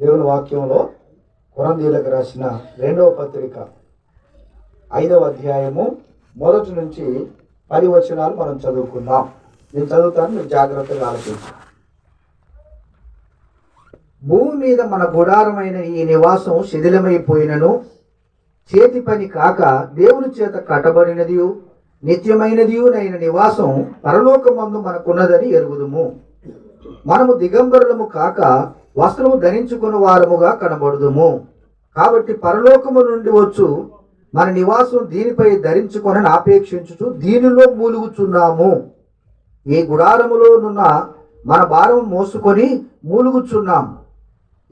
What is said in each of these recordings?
దేవుని వాక్యంలో కొరంథీయులకు రాసిన 2వ పత్రిక 5వ అధ్యాయము 1 నుంచి 10 వచనాలు మనం చదువుకుందాం. నేను చదువుతాను, మీరు జాగ్రత్తగా ఆలోచించండి. భూమి మీద మన గుడారమైన ఈ నివాసం శిథిలమైపోయినను చేతి పని కాక దేవుని చేత కట్టబడినదియు నిత్యమైనదియునైన నివాసం పరలోకమందు మనకున్నదని ఎరుగుదుము. మనము దిగంబరులము కాక వస్త్రము ధరించుకున్న వారముగా కనబడుదుము. కాబట్టి పరలోకము నుండి వచ్చు మన నివాసం దీనిపై ధరించుకొని ఆపేక్షించుచు దీనిలో మూలుగుచున్నాము. ఈ గుడారములోనున్న మన భారం మోసుకొని మూలుగుచున్నాము.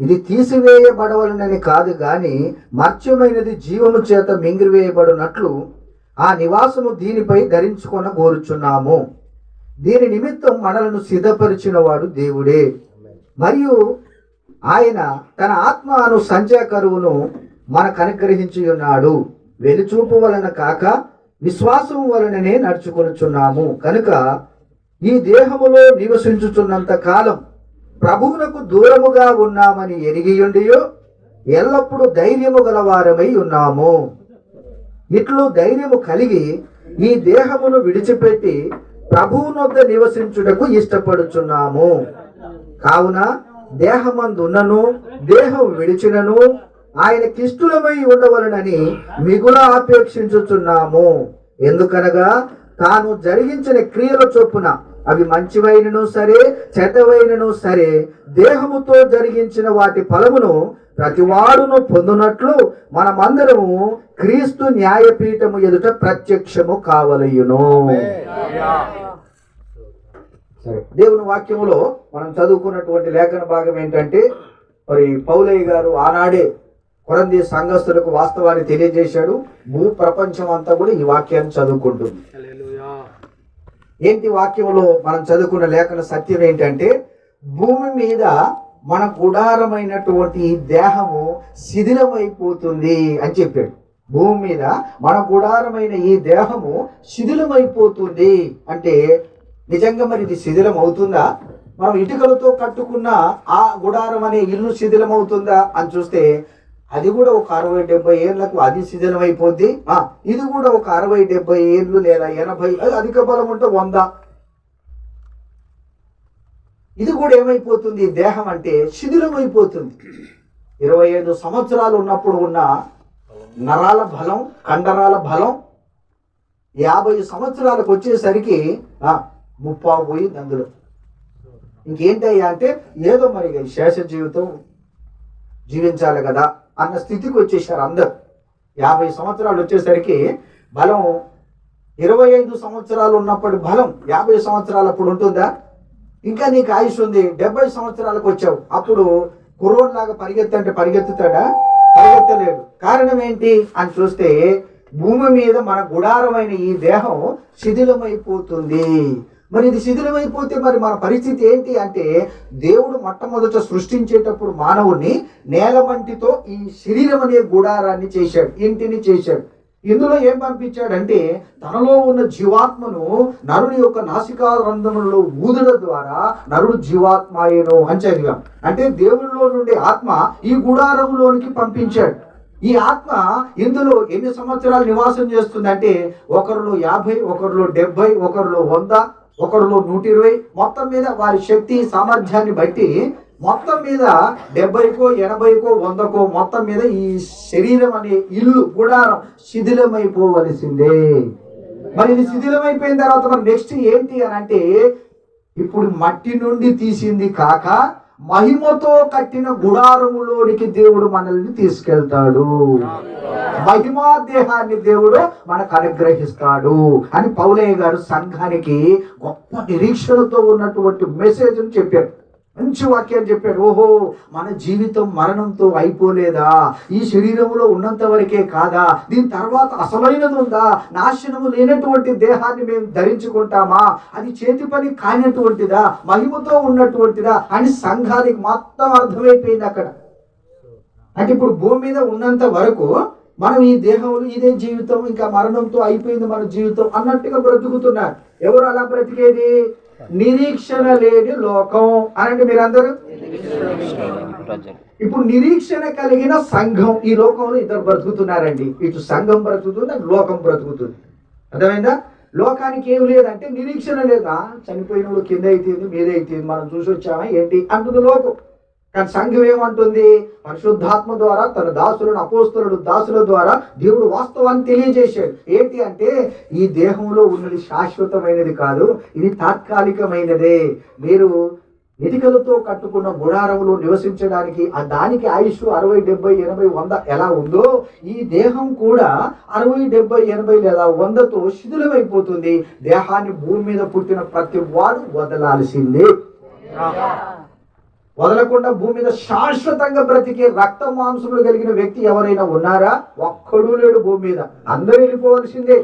ఇది తీసివేయబడవలనని కాదు గాని మర్త్యమైనది జీవము చేత మింగివేయబడినట్లు ఆ నివాసము దీనిపై ధరించుకొన కోరుచున్నాము. దీని నిమిత్తం మనలను సిద్ధపరిచిన వాడు దేవుడే. మరియు ఆయన తన ఆత్మ అను సంచయకరువును మనకు అనుగ్రహించి ఉన్నాడు. వెలుచూపు వలన కాక విశ్వాసం వలననే నడుచుకొనుచున్నాము. కనుక ఈ దేహములో నివసించుచున్నంత కాలం ప్రభువునకు దూరముగా ఉన్నామని ఎరిగియుండియో ఎల్లప్పుడూ ధైర్యము గలవారమై ఉన్నాము. ఇట్లు ధైర్యము కలిగి ఈ దేహమును విడిచిపెట్టి ప్రభువునొద్ద నివసించుటకు ఇష్టపడుచున్నాము. కావున దేహమందున్నను దేహం విడిచినను ఆయనకిష్టులమై ఉండవలనని మిగుల ఆపేక్షించుచున్నాము. ఎందుకనగా తాను జరిగించిన క్రియల చొప్పున అవి మంచివైనను సరే చెడ్డవైనను సరే దేహముతో జరిగించిన వాటి ఫలమును ప్రతివాడును పొందునట్లు మనమందరము క్రీస్తు న్యాయపీఠము ఎదుట ప్రత్యక్షము కావలయును. సరే, దేవుని వాక్యములో మనం చదువుకున్నటువంటి లేఖన భాగం ఏంటంటే, మరి పౌలయ్య గారు ఆనాడే కొరంథీ సంఘస్థులకు వాస్తవాన్ని తెలియజేశాడు. భూ ప్రపంచం అంతా కూడా ఈ వాక్యాన్ని చదువుకుంటుంది. ఏంటి వాక్యంలో మనం చదువుకున్న లేఖన సత్యం ఏంటంటే, భూమి మీద మన గుడారమైనటువంటి దేహము శిథిలమైపోతుంది అని చెప్పాడు. భూమి మీద మన గుడారమైన ఈ దేహము శిథిలమైపోతుంది అంటే నిజంగా మరి ఇది శిథిలం అవుతుందా? మనం ఇటుకలతో కట్టుకున్న ఆ గుడారం అనే ఇల్లు శిథిలం అవుతుందా అని చూస్తే అది కూడా ఒక 60-70 ఏళ్లకు అది శిథిలం అయిపోద్ది. ఇది కూడా ఒక 60-70 ఏళ్ళు లేదా 80, అధిక బలం ఉంటే 100, ఇది కూడా ఏమైపోతుంది? దేహం అంటే శిథిలం అయిపోతుంది. 25 సంవత్సరాలు ఉన్నప్పుడు ఉన్న నరాల బలం, కండరాల బలం 50 సంవత్సరాలకు వచ్చేసరికి 30 పోయింది. అందులో ఇంకేంటయ్యా అంటే ఏదో మరి శేష జీవితం జీవించాలి కదా అన్న స్థితికి వచ్చేసారు అందరు. 50 సంవత్సరాలు వచ్చేసరికి బలం 25 సంవత్సరాలు ఉన్నప్పటి బలం 50 సంవత్సరాలు అప్పుడు ఉంటుందా? ఇంకా నీకు ఆయుష్ ఉంది, 70 సంవత్సరాలకు వచ్చావు, అప్పుడు కుర్రోడ్లాగా పరిగెత్తంటే పరిగెత్తుతాడా? పరిగెత్తలేడు. కారణం ఏంటి అని చూస్తే భూమి మీద మన గుడారమైన ఈ దేహం శిథిలమైపోతుంది. మరి ఇది శిథిలమైపోతే మరి మన పరిస్థితి ఏంటి అంటే, దేవుడు మొట్టమొదట సృష్టించేటప్పుడు మానవుడిని నేలమంటితో ఈ శరీరం అనే గుడారాన్ని చేశాడు, ఇంటిని చేశాడు. ఇందులో ఏం పంపించాడంటే తనలో ఉన్న జీవాత్మను నరుని యొక్క నాసికా రంధ్రములలో ఊదడం ద్వారా నరుడు జీవాత్మాయేను అని చదివాం. అంటే దేవుడిలో నుండి ఆత్మ ఈ గుడారంలోనికి పంపించాడు. ఈ ఆత్మ ఇందులో ఎన్ని సంవత్సరాలు నివాసం చేస్తుందంటే ఒకరిలో 50, ఒకరిలో 70, ఒకరిలో 100, ఒకరిలో 120, మొత్తం మీద వారి శక్తి సామర్థ్యాన్ని బట్టి మొత్తం మీద 70కో 80కో 100కో మొత్తం మీద ఈ శరీరం అనే ఇల్లు గుడారం శిథిలమైపోవలసిందే. మరి ఇది శిథిలమైపోయిన తర్వాత మరి నెక్స్ట్ ఏంటి అని అంటే, ఇప్పుడు మట్టి నుండి తీసింది కాక మహిమతో కట్టిన గుడారములోనికి దేవుడు మనల్ని తీసుకెళ్తాడు. మహిమా దేహాన్ని దేవుడు మనకు అనుగ్రహిస్తాడు అని పౌలయ్య గారు సంఘానికి గొప్ప నిరీక్షణతో ఉన్నటువంటి మెసేజ్ అని చెప్పారు. మంచి వాక్యాన్ని చెప్పాడు. ఓహో, మన జీవితం మరణంతో అయిపోలేదా? ఈ శరీరంలో ఉన్నంత వరకే కాదా? దీని తర్వాత అసలైనది ఉందా? నాశనము లేనటువంటి దేహాన్ని మేము ధరించుకుంటామా? అది చేతి పని కానిటువంటిదా? మహిమతో ఉన్నటువంటిదా అని సంఘానికి మొత్తం అర్థమైపోయింది అక్కడ. అంటే ఇప్పుడు భూమి మీద ఉన్నంత వరకు మనం ఈ దేహంలో ఇదే జీవితం, ఇంకా మరణంతో అయిపోయింది మన జీవితం అన్నట్టుగా బ్రతుకుతున్నారు. ఎవరు అలా బ్రతికేది? నిరీక్షణ లేని లోకం అనండి మీరందరూ. ఇప్పుడు నిరీక్షణ కలిగిన సంఘం, ఈ లోకంలో ఇద్దరు బ్రతుకుతున్నారండి. ఇటు సంఘం బ్రతుకుతుంది, అటు లోకం బ్రతుకుతుంది. అర్థమైందా? లోకానికి ఏం లేదంటే నిరీక్షణ లేదా, చనిపోయిన కింద అయితే మీద అయితే మనం చూసి వచ్చామా ఏంటి అంటుంది లోకం. కానీ సంఘం ఏమంటుంది? పరిశుద్ధాత్మ ద్వారా తన దాసులను, అపోస్తలుడు దాసుల ద్వారా దేవుడు వాస్తవాన్ని తెలియజేశాడు. ఏంటి అంటే ఈ దేహంలో ఉన్నది శాశ్వతమైనది కాదు, ఇది తాత్కాలికమైనదే. మీరు ఇటుకలతో కట్టుకున్న గుడారంలో నివసించడానికి దానికి ఆయుష్ 60, 70, 80, 100 ఎలా ఉందో ఈ దేహం కూడా 60, 70, 80 లేదా 100తో శిథిలమైపోతుంది. దేహాన్ని భూమి మీద పుట్టిన ప్రతి వాడు వదలాల్సిందే. వదలకుండా భూమి మీద శాశ్వతంగా బ్రతికే రక్త మాంసములు కలిగిన వ్యక్తి ఎవరైనా ఉన్నారా? ఒక్కడూ లేడు భూమి మీద. అందరూ వెళ్ళిపోవాల్సిందే.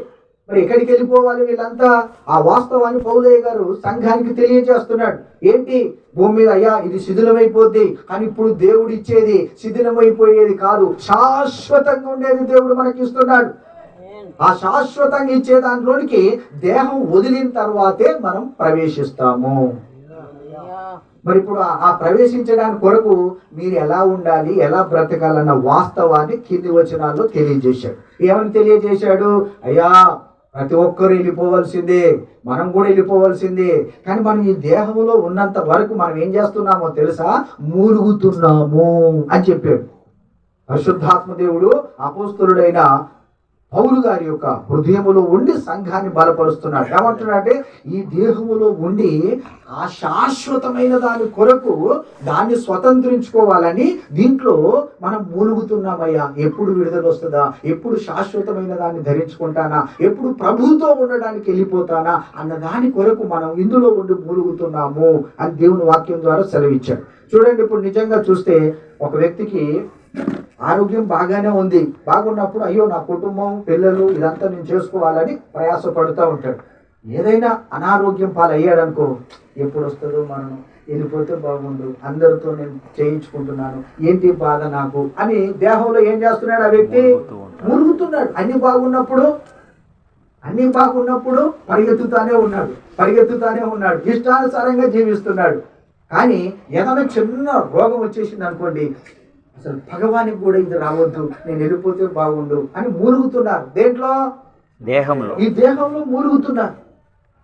మరి ఎక్కడికి వెళ్ళిపోవాలి వీళ్ళంతా? ఆ వాస్తవాన్ని పౌలయ్య గారు సంఘానికి తెలియజేస్తున్నాడు. ఏంటి? భూమి మీద అయ్యా ఇది శిథిలమైపోద్ది, కానీ ఇప్పుడు దేవుడు ఇచ్చేది శిథిలమైపోయేది కాదు, శాశ్వతంగా ఉండేది దేవుడు మనకి ఇస్తున్నాడు. ఆ శాశ్వతంగా ఇచ్చే దాంట్లోనికి దేహం వదిలిన తర్వాతే మనం ప్రవేశిస్తాము. మరి ఇప్పుడు ఆ ప్రవేశించడానికి కొరకు మీరు ఎలా ఉండాలి, ఎలా బ్రతకాలన్న వాస్తవాన్ని కింది వచనాల్లో తెలియజేశాడు. ఏమని తెలియజేశాడు? అయ్యా ప్రతి ఒక్కరు వెళ్ళిపోవలసిందే, మనం కూడా వెళ్ళిపోవలసిందే. కానీ మనం ఈ దేహంలో ఉన్నంత వరకు మనం ఏం చేస్తున్నామో తెలుసా? మూలుగుతున్నాము అని చెప్పాడు. పరిశుద్ధాత్మ దేవుడు అపోస్తలుడైన పౌలు గారి యొక్క హృదయములో ఉండి సంఘాన్ని బలపరుస్తున్నాడు. ఏమంటున్నాడంటే ఈ దేహములో ఉండి ఆ శాశ్వతమైన దాని కొరకు దాన్ని స్వతంత్రించుకోవాలని దీంట్లో మనం మూలుగుతున్నామయ్యా. ఎప్పుడు విడుదల వస్తుందా, ఎప్పుడు శాశ్వతమైన దాన్ని ధరించుకుంటానా, ఎప్పుడు ప్రభువుతో ఉండడానికి వెళ్ళిపోతానా అన్న దాని కొరకు మనం ఇందులో ఉండి మూలుగుతున్నాము అని దేవుని వాక్యం ద్వారా సెలవిచ్చాడు. చూడండి, ఇప్పుడు నిజంగా చూస్తే ఒక వ్యక్తికి ఆరోగ్యం బాగానే ఉంది, బాగున్నప్పుడు అయ్యో నా కుటుంబం, పిల్లలు ఇదంతా నేను చేసుకోవాలని ప్రయాసపడుతూ ఉంటాడు. ఏదైనా అనారోగ్యం పాలయ్యాడనుకో, ఎప్పుడు వస్తుందో మరణం, వెళ్ళిపోతే బాగుండు, అందరితో నేను చేయించుకుంటున్నాను, ఏంటి బాధ నాకు అని దేహంలో ఏం చేస్తున్నాడు? ఆ వ్యక్తి మురుగుతున్నాడు. అన్ని బాగున్నప్పుడు పరిగెత్తుతానే ఉన్నాడు, ఇష్టానుసారంగా జీవిస్తున్నాడు. కానీ ఏదైనా చిన్న రోగం వచ్చేసింది అనుకోండి, అసలు భగవానికి కూడా ఇది రావద్దు, నేను వెళ్ళిపోతే బాగుండు అని మూలుగుతున్నారు. దేంట్లో? దేహంలో. ఈ దేహంలో మూలుగుతున్నారు.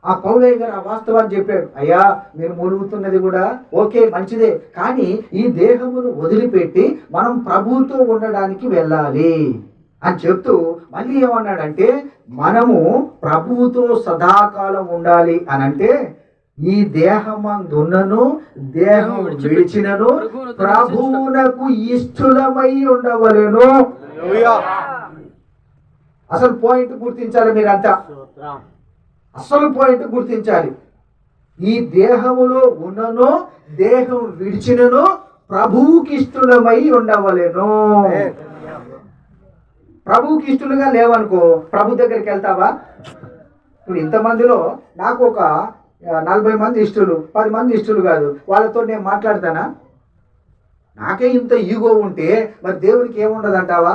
ఆ పౌలయ్య గారు ఆ వాస్తవాన్ని చెప్పాడు. అయ్యా మీరు మూలుగుతున్నది కూడా ఓకే, మంచిదే, కానీ ఈ దేహమును వదిలిపెట్టి మనం ప్రభువుతో ఉండడానికి వెళ్ళాలి అని చెప్తూ మళ్ళీ ఏమన్నాడంటే మనము ప్రభువుతో సదాకాలం ఉండాలి అని అంటే ఈ దేహమందున్నను దేహం విడిచినను ప్రభువునకు ఇష్టలమై ఉండవలెను. అసలు పాయింట్ గుర్తించాలి మీరంతా, అసలు పాయింట్ గుర్తించాలి. ఈ దేహములో ఉన్నను దేహం విడిచినను ప్రభువుకి ఇష్టలమై ఉండవలెను. ప్రభువుకి ఇష్టలుగా లేవనుకో, ప్రభు దగ్గరికి వెళ్తావా? ఇప్పుడు ఇంతమందిలో నాకు ఒక 40 మంది ఇష్టలు, 10 మంది ఇష్టలు కాదు, వాళ్ళతో నేను మాట్లాడతానా? నాకే ఇంత ఈగో ఉంటే మరి దేవునికి ఏముండదంటావా?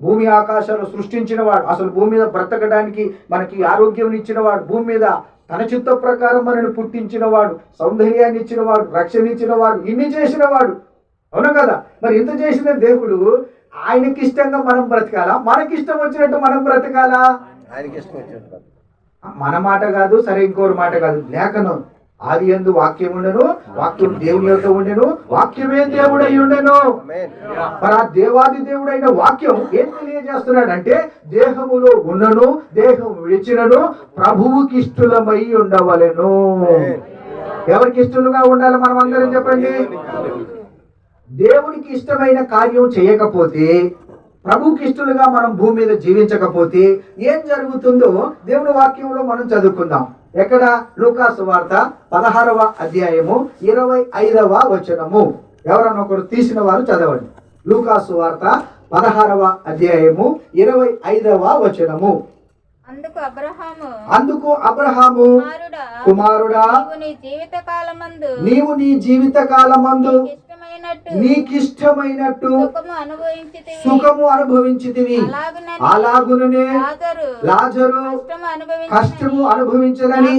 భూమి ఆకాశాలు సృష్టించిన వాడు, అసలు భూమి మీద బ్రతకడానికి మనకి ఆరోగ్యం ఇచ్చిన వాడు, భూమి మీద తన చిత్త ప్రకారం మనని పుట్టించిన వాడు, సౌందర్యాన్ని ఇచ్చిన వాడు, రక్షణ ఇచ్చిన వాడు, ఇన్ని చేసిన వాడు, అవునా కదా? మరి ఇంత చేసిన దేవుడు ఆయనకి ఇష్టంగా మనం బ్రతకాలా, మనకిష్టం వచ్చినట్టు మనం బ్రతకాలా? ఆయనకి ఇష్టం వచ్చినట్టు. మన మాట కాదు, సరే ఇంకోరు మాట కాదు, లేఖనం ఆది యందు వాక్యం ఉండెను, వాక్యం దేవుని యొక్క ఉండెను, వాక్యమే దేవుడై ఉండెను. మరి ఆ దేవాది దేవుడైన వాక్యం ఏం తెలియజేస్తున్నాడంటే దేహములో ఉన్నను దేహం విడిచినను ప్రభువుకి ఇష్టలమై ఉండవలెను. ఎవరికి ఇష్టలుగా ఉండాలి మనం అందరం చెప్పండి? దేవునికి ఇష్టమైన కార్యం చేయకపోతే, ప్రభుకి ఇష్టలుగా మనం భూమి మీద జీవించకపోతే ఏం జరుగుతుందో దేవుని వాక్యంలో మనం చదువుకుందాం. ఎక్కడ? లూకా సువార్త 16వ అధ్యాయము 25వ వచనము. ఎవరన్నా ఒకరు తీసిన వారు చదవండి. లూకా సువార్త 16వ అధ్యాయము 25వ వచనము. అందుకు అబ్రహాము కుమారుడా, నీవు నీ జీవిత కాలమందు నీకిష్టమైనట్టు సుఖము అనుభవించితివి, అలాగుననే లాజరు కష్టము అనుభవించదని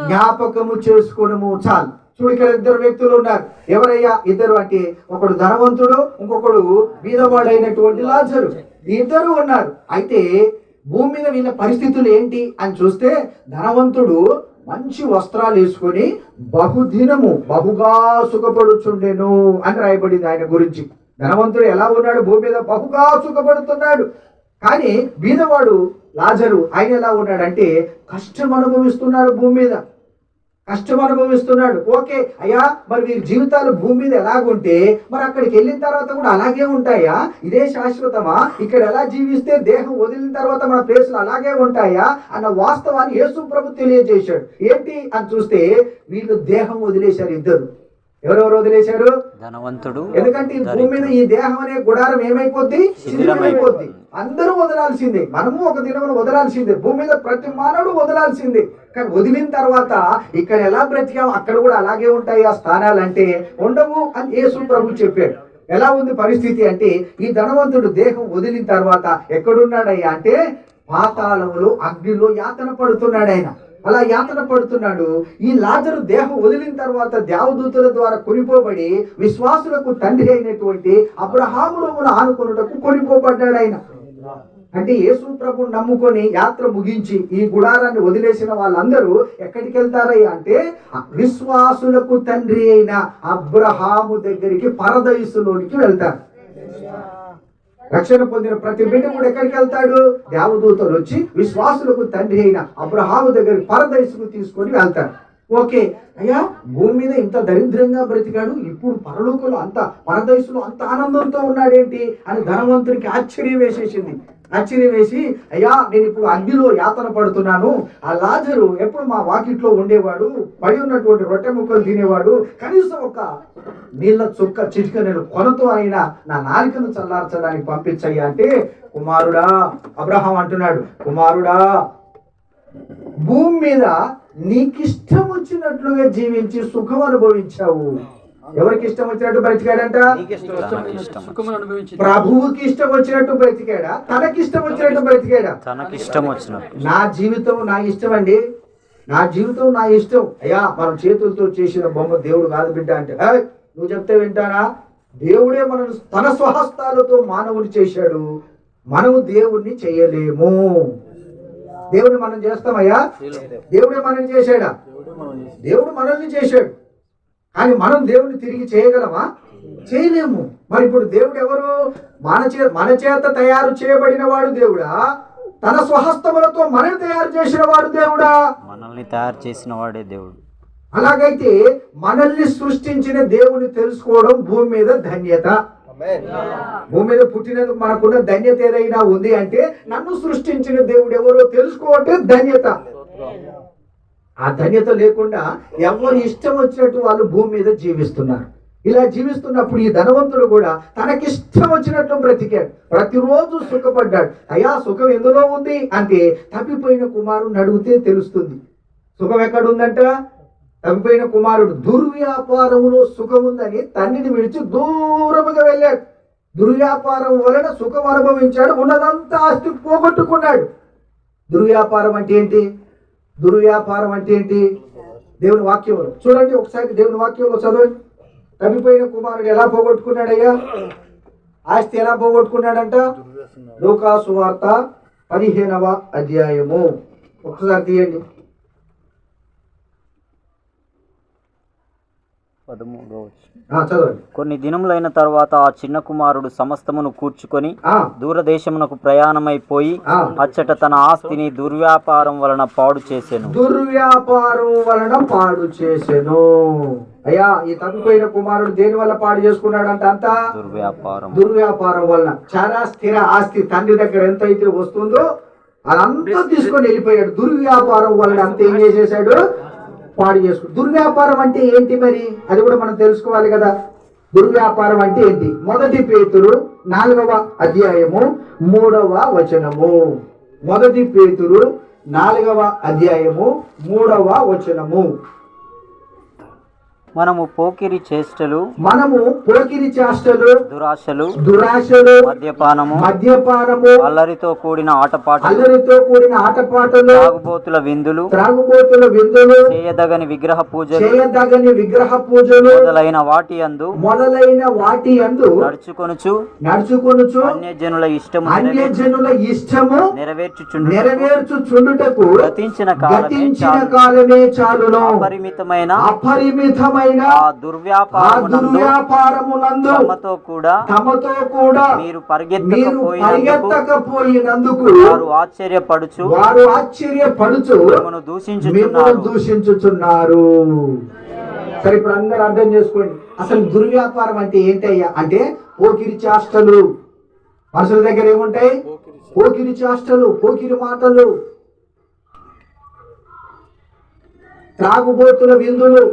జ్ఞాపకము చేసుకొనుము. చాలు. చూడు, ఇక్కడ ఇద్దరు వ్యక్తులు ఉన్నారు. ఎవరయ్యా ఇద్దరు అంటే, ఒకడు ధనవంతుడు, ఇంకొకడు బీదవాడైనటువంటి లాజరు. ఇద్దరు ఉన్నారు. అయితే భూమి మీద వీళ్ళ పరిస్థితులు ఏంటి అని చూస్తే, ధనవంతుడు మంచి వస్త్రాలు వేసుకొని బహుదినము బహుగా సుఖపడుచుండెను అని రాయబడింది ఆయన గురించి. ధనవంతుడు ఎలా ఉన్నాడు? భూమి మీద బహుగా సుఖపడుతున్నాడు. కానీ బీదవాడు లాజరు ఆయన ఎలా ఉన్నాడంటే, కష్టం అనుభవిస్తున్నాడు, భూమి మీద కష్టం అనుభవిస్తున్నాడు. ఓకే అయ్యా, మరి వీరి జీవితాలు భూమి మీద ఎలాగుంటే మరి అక్కడికి వెళ్ళిన తర్వాత కూడా అలాగే ఉంటాయా? ఇదే శాశ్వతమా? ఇక్కడ ఎలా జీవిస్తే దేహం వదిలిన తర్వాత మన ప్లేసులు అలాగే ఉంటాయా అన్న వాస్తవాన్ని యేసు ప్రభు తెలియజేశాడు. ఏంటి అని చూస్తే, వీళ్ళు దేహం వదిలేశారు. ఇద్దరు ఎవరెవరు వదిలేశారు? ధనవంతుడు. ఎందుకంటే ఈ భూమి మీద ఈ దేహం అనే గుడారం ఏమైపోద్ది? శిథిలమైపోద్ది. అందరూ వదలాల్సిందే. మనము ఒక దినమును వదలాల్సిందే. భూమి మీద ప్రతి మానవుడు వదలాల్సిందే. కానీ వదిలిన తర్వాత ఇక్కడ ఎలా బ్రతికాం అక్కడ కూడా అలాగే ఉంటాయి ఆ స్థానాలు అంటే ఉండవు అని యేసు ప్రభు చెప్పాడు. ఎలా ఉంది పరిస్థితి అంటే, ఈ ధనవంతుడు దేహం వదిలిన తర్వాత ఎక్కడున్నాడయ్యా అంటే, పాతాళములో అగ్నిలో యాతన పడుతున్నాడు. ఆయన అలా యాతన పడుతున్నాడు. ఈ లాజరు దేహం వదిలిన తర్వాత దేవదూతల ద్వారా కొనిపోబడి విశ్వాసులకు తండ్రి అయినటువంటి అబ్రహామును ఆనుకొనుటకు కొనిపోబడ్డాడు ఆయన. అంటే యేసు ప్రభుని నమ్ముకొని యాత్ర ముగించి ఈ గుడారాన్ని వదిలేసిన వాళ్ళందరూ ఎక్కడికి వెళ్తారయ్యా అంటే, విశ్వాసులకు తండ్రి అయిన అబ్రహాము దగ్గరికి, పరదైసులోనికి వెళ్తారు. రక్షణ పొందిన ప్రతి బిడ్డ కూడా ఎక్కడికి వెళ్తాడు? దేవదూతలు వచ్చి విశ్వాసులకు తండ్రి అయిన అబ్రహాము దగ్గర పరదైసుకు తీసుకొని వెళ్తారు. ఓకే అయ్యా, భూమి మీద ఇంత దరిద్రంగా బ్రతికాడు, ఇప్పుడు పరలోకంలో అంత పరదైసులో అంత ఆనందంతో ఉన్నాడేంటి అని ధనవంతుడికి ఆశ్చర్యం వేసేసింది. ఆశ్చర్యం వేసి, అయ్యా నేను ఇప్పుడు అగ్నిలో యాతన పడుతున్నాను. ఆ లాజరు ఎప్పుడు మా వాకిట్లో ఉండేవాడు, పడి ఉన్నటువంటి రొట్టె ముక్కలు తినేవాడు. కనీసం ఒక నీళ్ళ చుక్క చిటిక నేను కొనతో అయినా నా నాలికను చల్లార్చడానికి పంపించయ్యా అంటే, కుమారుడా, అబ్రహాం అంటున్నాడు, కుమారుడా, భూమి మీద నీకిష్టం వచ్చినట్లుగా జీవించి సుఖం అనుభవించావు. ఎవరికి ఇష్టం వచ్చినట్టు బ్రతికాడంట? ప్రభువుకి ఇష్టం వచ్చినట్టు బ్రతికాడా? తనకిష్టం వచ్చినట్టు బ్రతికాడా? తనకిష్టం వచ్చినట్టు. నా జీవితం నా ఇష్టం అండి, నా జీవితం నా ఇష్టం. అయ్యా మనం చేతులతో చేసిన బొమ్మ దేవుడు కాదు బిడ్డ అంటే, నువ్వు చెప్తే వింటానా? దేవుడే మనం తన స్వహస్తాలతో మానవుని చేశాడు. మనము దేవుణ్ణి చేయలేము. దేవుడిని మనం చేస్తామయ్యా? దేవుడే మనల్ని చేశాడా? దేవుడు మనల్ని చేశాడు. కానీ మనం దేవుడిని తిరిగి చేయగలమా? చేయలేము. మరి ఇప్పుడు దేవుడు ఎవరు? మన చేత తయారు చేయబడిన వాడు దేవుడా? తన స్వహస్తములతో మనల్ని తయారు చేసిన వాడు దేవుడా? మనల్ని తయారు చేసిన వాడే దేవుడు. అలాగైతే మనల్ని సృష్టించిన దేవుని తెలుసుకోవడం భూమి మీద ధన్యత. భూమి మీద పుట్టినందుకు మనకున్న ధన్యత ఏదైనా ఉంది అంటే, నన్ను సృష్టించిన దేవుడు ఎవరో తెలుసుకోవటం ధన్యత. ఆ ధన్యత లేకుండా ఎవరు ఇష్టం వచ్చినట్టు వాళ్ళు భూమి మీద జీవిస్తున్నారు. ఇలా జీవిస్తున్నప్పుడు ఈ ధనవంతుడు కూడా తనకిష్టం వచ్చినట్లు బ్రతికాడు. ప్రతిరోజు సుఖపడ్డాడు. అయ్యా సుఖం ఎందులో ఉంది అంటే, తప్పిపోయిన కుమారుడిని అడిగితే తెలుస్తుంది. సుఖం ఎక్కడుందంట? తప్పిపోయిన కుమారుడు దుర్వ్యాపారములో సుఖం ఉందని తండ్రిని విడిచి దూరముగా వెళ్ళాడు. దుర్వ్యాపారం వలన సుఖం అనుభవించాడు. ఉన్నదంతా ఆస్తి పోగొట్టుకున్నాడు. దుర్వ్యాపారం అంటే ఏంటి? దుర్వ్యాపారం అంటే ఏంటి? దేవుని వాక్యంలో చూడండి, ఒకసారి దేవుని వాక్యంలో చదవండి. తప్పిపోయిన కుమారుడు ఎలా పోగొట్టుకున్నాడయ్యా? ఆస్తి ఎలా పోగొట్టుకున్నాడంట? లూకా సువార్త 15వ అధ్యాయము ఒకసారి తీయండి. 13వ చదవండి. కొన్ని దినములైన తర్వాత ఆ చిన్న కుమారుడు సమస్తమును కూర్చుకొని దూరదేశమునకు ప్రయాణమైపోయి అచ్చట తన ఆస్తిని దుర్వ్యాపారం వలన పాడు చేసెను. దుర్వ్యాపారం వలన పాడు చేసెను. అయ్యా ఈ తప్పిపోయిన కుమారుడు దేని వల్ల పాడు చేసుకున్నాడంట? అంతా దుర్వ్యాపారం వలన. చాలా స్థిర ఆస్తి తండ్రి దగ్గర ఎంత అయితే వస్తుందో అదంతా తీసుకొని వెళ్ళిపోయాడు. దుర్వ్యాపారం వలన అంత ఏం చేసేసాడు? పాడు చేసుకు. దుర్వ్యాపారం అంటే ఏంటి మరి? అది కూడా మనం తెలుసుకోవాలి కదా. దుర్వ్యాపారం అంటే ఏంటి? 1 పేతురు 4వ అధ్యాయము 3వ వచనము. 1 పేతురు 4వ అధ్యాయము 3వ వచనము. మనము పోకిరి చేష్టలు, దురాశలు, మద్యపానము, అల్లరితో కూడిన ఆటపాటలు, త్రాగుబోతుల విందులు, చేయదగని విగ్రహ పూజలు, మొదలైన వాటి యందు నడుచుకొనుచు అన్యజనుల ఇష్టము నెరవేర్చుచుండుటకు గతించిన కాలమే చాలును. అపరిమితమైన ఆ దుర్వ్యాపారమునందు తమతో కూడా మీరు పరిగెత్తకపోయినందుకు వారు ఆశ్చర్యపడుచు మిమ్మల్ని దూషించుచున్నారు. సరే, ఇప్పుడు అందరూ అర్థం చేసుకోండి, అసలు దుర్వ్యాపారం అంటే ఏంటయ్యా అంటే పోకిరి చేష్టలు. మనుషుల దగ్గర ఏముంటాయి? పోకిరి చేష్టలు, పోకిరి మాటలు, త్రాగుబోతుల విందులు.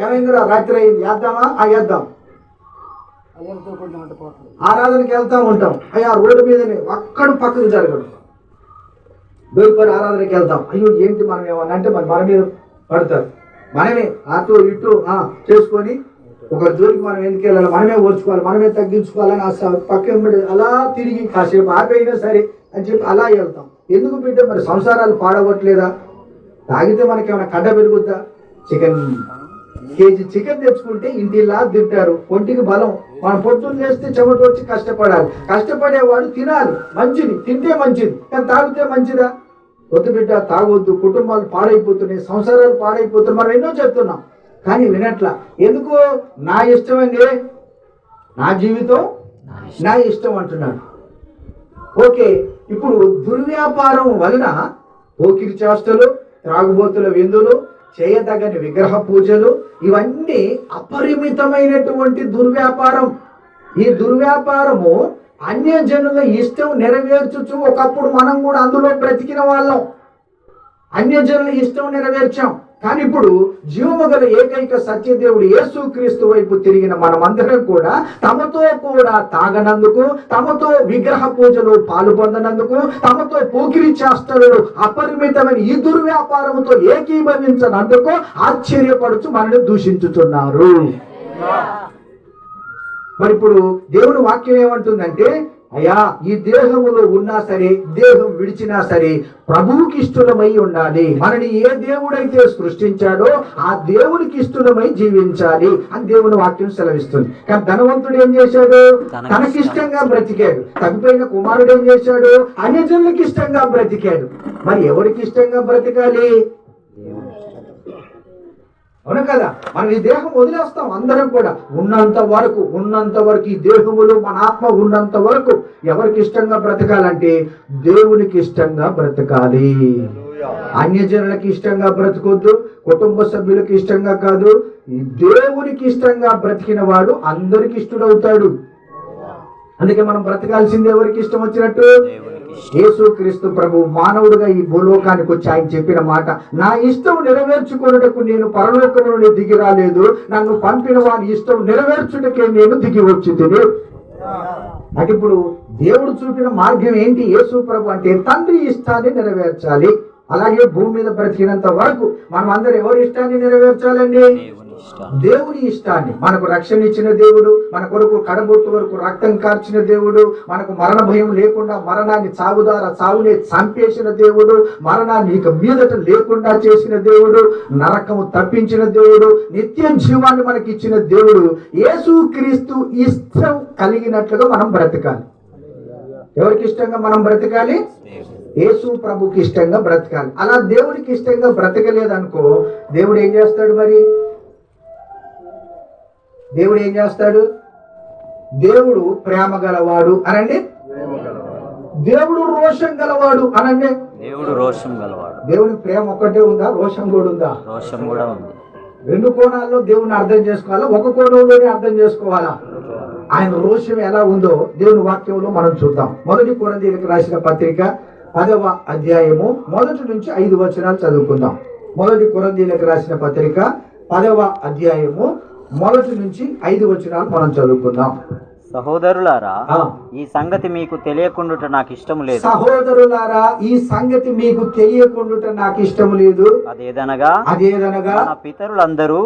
ఏమైందిరా, రాత్రి అయింది, వేద్దామా? వేద్దాం. ఆరాధనకి వెళ్తా ఉంటాం, అయ్యా రోడ్డు మీదనే అక్కడ పక్కకు జరగదు. బయలుపడి ఆరాధనకి వెళ్తాం, అయ్యో ఏంటి మనం ఏమన్నా అంటే మన మీద పడతారు. మనమే అటు ఇటు చేసుకొని ఒక జోలికి మనం ఎందుకు వెళ్ళాలి, మనమే ఓర్చుకోవాలి, మనమే తగ్గించుకోవాలని పక్క అలా తిరిగి కాసేపు ఆపైనా సరే అని చెప్పి అలా వెళ్తాం. ఎందుకు బిడ్డ? మరి సంసారాలు పాడవట్లేదా? తాగితే మనకేమైనా కడ్డ పెరుగుద్దా? కేజీ చికెన్ తెచ్చుకుంటే ఇంటిలా తింటారు, ఒంటికి బలం. మనం పొద్దున్న చేస్తే చెమట వచ్చి కష్టపడాలి. కష్టపడేవాడు తినాలి, మంచిది తింటే మంచిది, కానీ తాగితే మంచిదా? వద్దు బిడ్డ, తాగొద్దు. కుటుంబాలు పాడైపోతున్నాయి, సంసారాలు పాడైపోతున్నాయి. మనం ఎన్నో చెప్తున్నాం కానీ వినట్లా. ఎందుకు? నా ఇష్టమండి, నా జీవితం నా ఇష్టం అంటున్నాడు. ఓకే, ఇప్పుడు దుర్వ్యాపారం వలన పోకిరి చేష్టలు, త్రాగుబోతుల విందులు, చేయదగని విగ్రహ పూజలు, ఇవన్నీ అపరిమితమైనటువంటి దుర్వ్యాపారం. ఈ దుర్వ్యాపారము అన్యజనుల ఇష్టం నెరవేర్చుచు, ఒకప్పుడు మనం కూడా అందులో బ్రతికిన వాళ్ళం, అన్యజనుల ఇష్టం నెరవేర్చాం. కానీ ఇప్పుడు జీవము గల ఏకైక సత్యదేవుడు యేసుక్రీస్తు వైపు తిరిగిన మనమందరం కూడా తమతో కూడా తాగనందుకు, తమతో విగ్రహ పూజలు పాల్పొందనందుకు, తమతో పోకిరి చేష్టలు, అపరిమితమైన ఈ దుర్వ్యాపారముతో ఏకీభవించనందుకు ఆశ్చర్యపడుచు మనల్ని దూషించుతున్నారు. మరి ఇప్పుడు దేవుని వాక్యం ఏమంటుందంటే, అయ్యా ఈ దేహములో ఉన్నా సరే, దేహం విడిచినా సరే ప్రభువుకి ఇష్టమై ఉండాలి. మనని ఏ దేవుడైతే సృష్టించాడో ఆ దేవునికి ఇష్టమై జీవించాలి అని దేవుని వాక్యం సెలవిస్తుంది. కానీ ధనవంతుడు ఏం చేశాడు? తనకిష్టంగా బ్రతికాడు. తగ్గిపోయిన కుమారుడు ఏం చేశాడు? అన్యజనులకు ఇష్టంగా బ్రతికాడు. మరి ఎవరికి ఇష్టంగా బ్రతకాలి? అవును కదా? మనం ఈ దేహం వదిలేస్తాం అందరం కూడా. ఉన్నంత వరకు ఈ దేహములు మన ఆత్మ ఉన్నంత వరకు ఎవరికి ఇష్టంగా బ్రతకాలంటే దేవునికి ఇష్టంగా బ్రతకాలి. అన్యజనులకి ఇష్టంగా బ్రతకొద్దు, కుటుంబ సభ్యులకి ఇష్టంగా కాదు. దేవునికి ఇష్టంగా బ్రతికిన వాడు అందరికి ఇష్టడవుతాడు. అందుకే మనం బ్రతకాల్సింది ఎవరికి ఇష్టం వచ్చినట్టు? యేసుక్రీస్తు ప్రభు మానవుడిగా ఈ భూలోకానికి వచ్చి ఆయన చెప్పిన మాట, నా ఇష్టం నెరవేర్చుకున్నటకు నేను పరలోకము నుండి దిగి రాలేదు, నన్ను పంపిన వారి ఇష్టం నెరవేర్చుటకే నేను దిగి వచ్చి తిని. అంటే ఇప్పుడు దేవుడు చూపిన మార్గం ఏంటి? యేసు ప్రభు అంటే తండ్రి ఇష్టాన్ని నెరవేర్చాలి. అలాగే భూమి మీద బ్రతికినంత వరకు మనం అందరూ ఎవరి ఇష్టాన్ని నెరవేర్చాలండి? దేవుని ఇష్టాన్ని. మనకు రక్షణ ఇచ్చిన దేవుడు, మన కొరకు కడబొట్టు వరకు రక్తం కార్చిన దేవుడు, మనకు మరణ భయం లేకుండా మరణాన్ని చావునే చంపేసిన దేవుడు, మరణాన్ని ఇక మీదట లేకుండా చేసిన దేవుడు, నరకము తప్పించిన దేవుడు, నిత్య జీవాన్ని మనకి ఇచ్చిన దేవుడు. యేసుక్రీస్తు ఇష్టం కలిగినట్లుగా మనం బ్రతకాలి. ఎవరికి ఇష్టంగా మనం బ్రతకాలి? యేసు ప్రభుకి ఇష్టంగా బ్రతకాలి. అలా దేవుడికి ఇష్టంగా బ్రతకలేదనుకో, దేవుడు ఏం చేస్తాడు? మరి దేవుడు ఏం చేస్తాడు? దేవుడు ప్రేమ గలవాడు అనండి, దేవుడు రోషం గలవాడు అనండి. దేవుడు రోషం గలవాడు. దేవునికి ప్రేమ ఒక్కటే ఉందా? రోషం కూడా ఉందా? రోషం కూడా ఉంది. రెండు కోణాల్లో దేవుని అర్థం చేసుకోవాలా? ఒక కోణంలోనే అర్థం చేసుకోవాలా? ఆయన రోషం ఎలా ఉందో దేవుని వాక్యంలో మనం చూద్దాం. 1 కొరింథీయులకు రాసిన పత్రిక 10వ అధ్యాయము 1 నుంచి 5 వచనాలు చదువుకుందాం. 1 కొరింథీయులకు రాసిన పత్రిక 10వ అధ్యాయము 1 నుంచి 5 వచనాలు మనం చదువుకుందాం. సహోదరులారా, ఆ. ఈ సంగతి మీకు తెలియకుండుట నాకు ఇష్టము లేదు. సహోదరులారా, ఈ సంగతి మీకు తెలియకుండుట నాకు ఇష్టము లేదు. అదేదనగా మన పితరులందరూ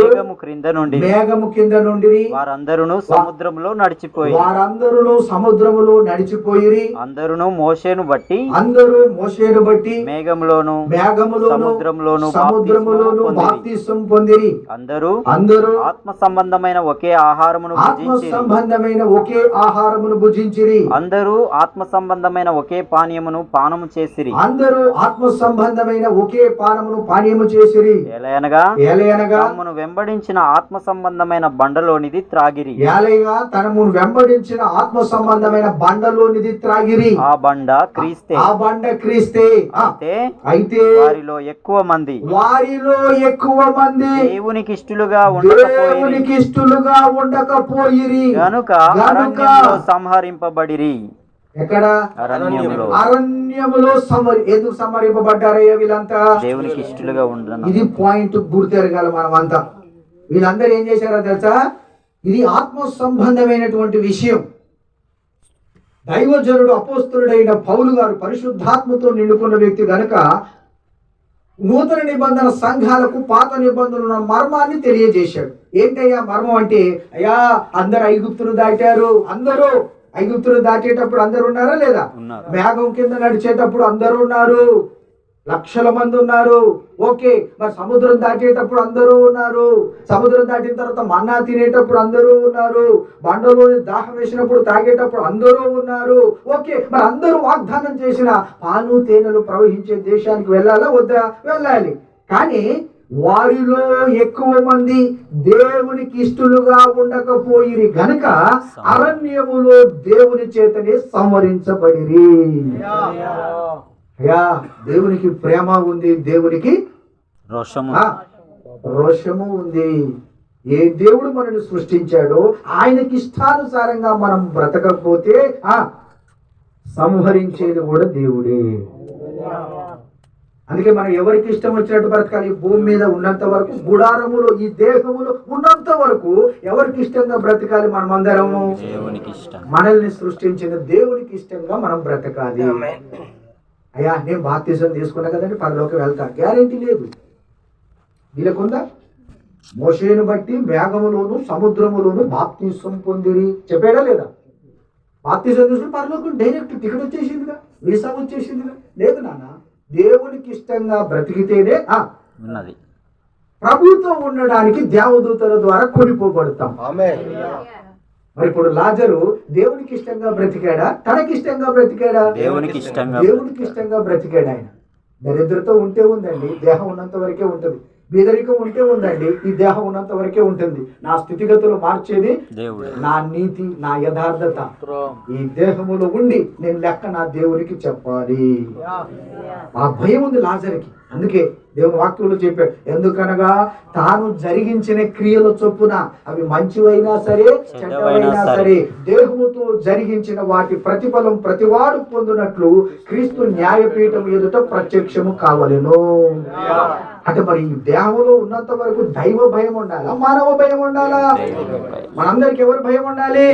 మేఘము క్రింద నుండి వారందరూ సముద్రములో నడిచిపోయి అందరూ మోషేను బట్టి మేఘములోను సముద్రములోను బాప్తిస్మం పొందిరి. అందరూ ఆత్మ సంబంధమైన ఒకే ఆహారమును భుజించిరి. అందరూ ఆత్మ సంబంధమైన ఒకే పానీయమును పానము చేసిరి. ఏలయనగా తమను వెంబడించిన ఆత్మ సంబంధమైన బండలోనిది త్రాగిరి. ఆ బండ క్రీస్తే. అయితే వారిలో ఎక్కువ మంది దేవునికి ఇష్టలుగా ఉండకపోయిరి గనుక అరణ్యములో సంహరింపబడిరి. ఎక్కడ? అరణ్యములో ఎందుకు సంహరింపబడ్డారయ్యా వీళ్ళంతా? దేవునికి ఇష్టలుగా ఉండను. ఇది పాయింట్ గుర్తెరగాలి మనమంతా. వీళ్ళందరూ ఏం చేశారో తెలుసా? ఇది ఆత్మ సంబంధమైనటువంటి విషయం. దైవజనుడు అపోస్తలుడైన పౌలు గారు పరిశుద్ధాత్మతో నిండుకున్న వ్యక్తి గనుక నూతన నిబంధన సంఘాలకు పాత నిబంధనల మర్మాన్ని తెలియజేశాడు. ఏంటయ్యా మర్మం అంటే? అయ్యా అందరు ఐగుప్తును దాటారు. అందరూ ఐగుప్తును దాటేటప్పుడు అందరు ఉన్నారా లేదా? మేఘం కింద నడిచేటప్పుడు అందరూ ఉన్నారు. లక్షల మంది ఉన్నారు. ఓకే, మరి సముద్రం దాటేటప్పుడు అందరూ ఉన్నారు. సముద్రం దాటిన తర్వాత మన్నా తినేటప్పుడు అందరూ ఉన్నారు. బండలో దాహం వేసినప్పుడు తాగేటప్పుడు అందరూ ఉన్నారు. ఓకే, మరి అందరూ వాగ్దానం చేసిన పాలు తేనెలు ప్రవహించే దేశానికి వెళ్ళాలా వద్దా? వెళ్ళాలి. కానీ వారిలో ఎక్కువ మంది దేవునికి ఇష్టలుగా ఉండకపోయిరి గనుక అరణ్యములో దేవుని చేతనే సంహరించబడిరి. అయ్యా, దేవునికి ప్రేమ ఉంది, దేవునికి రోషము ఉంది. ఏ దేవుడు మనల్ని సృష్టించాడో ఆయనకి ఇష్టానుసారంగా మనం బ్రతకపోతే సంహరించేది కూడా దేవుడే. అందుకే మనం ఎవరికి ఇష్టం వచ్చినట్టు బ్రతకాలి. భూమి మీద ఉన్నంత వరకు, గుడారములో ఈ దేహములో ఉన్నంత వరకు ఎవరికి ఇష్టంగా బ్రతకాలి? మనమందరము మనల్ని సృష్టించిన దేవునికి ఇష్టంగా మనం బ్రతకాలి. అయ్యా నేను బాప్తిజం తీసుకున్నా కదండి పరలోకి వెళ్తా, గ్యారెంటీ లేదు. వీళ్ళకుందా? మోషేను బట్టి మేఘములోను సముద్రములోను బాప్తిజం పొందిరి చెప్పాడా లేదా? బాప్తిజం తీసుకుని పరలోకం డైరెక్ట్ టికెట్ వచ్చేసిందిగా, వీసా వచ్చేసిందిగా. లేదు నాన్న, దేవునికి ఇష్టంగా బ్రతికితేనే ఉన్నది. ప్రభుతో ఉండడానికి దేవదూతల ద్వారా కొనిపోబడతాం. మరి ఇప్పుడు లాజరు దేవునికి ఇష్టంగా బ్రతికాడా? తనకిష్టంగా బ్రతికాడా? దేవునికి ఇష్టంగా బ్రతికాడు. ఆయన దరిద్రతో ఉంటే ఉందండి, దేహం ఉన్నంత వరకే ఉంటుంది. బీదరికం ఉంటే ఉందండి, ఈ దేహం ఉన్నంత వరకే ఉంటుంది. నా స్థితిగతులు మార్చేది నా నీతి, నా యథార్థత. ఈ దేహములో ఉండి నేను లెక్క నా దేవునికి చెప్పాలి. ఆ భయం ఉంది లాజరుకి. అందుకే దేవుని వాక్యంలో చెప్పాడు, ఎందుకనగా తాను జరిగించిన క్రియల చొప్పున అవి మంచివైనా సరే చెడ్డవైనా సరే దేహముతో జరిగించిన వాటి ప్రతిఫలం ప్రతివాడు పొందినట్లు క్రీస్తు న్యాయపీఠం ఎదుట ప్రత్యక్షము కావలెను. అంటే మరి ఈ దేహంలో ఉన్నంత వరకు దైవ భయం ఉండాలా, మానవ భయం ఉండాలా? మనందరికి ఎవరి భయం ఉండాలి?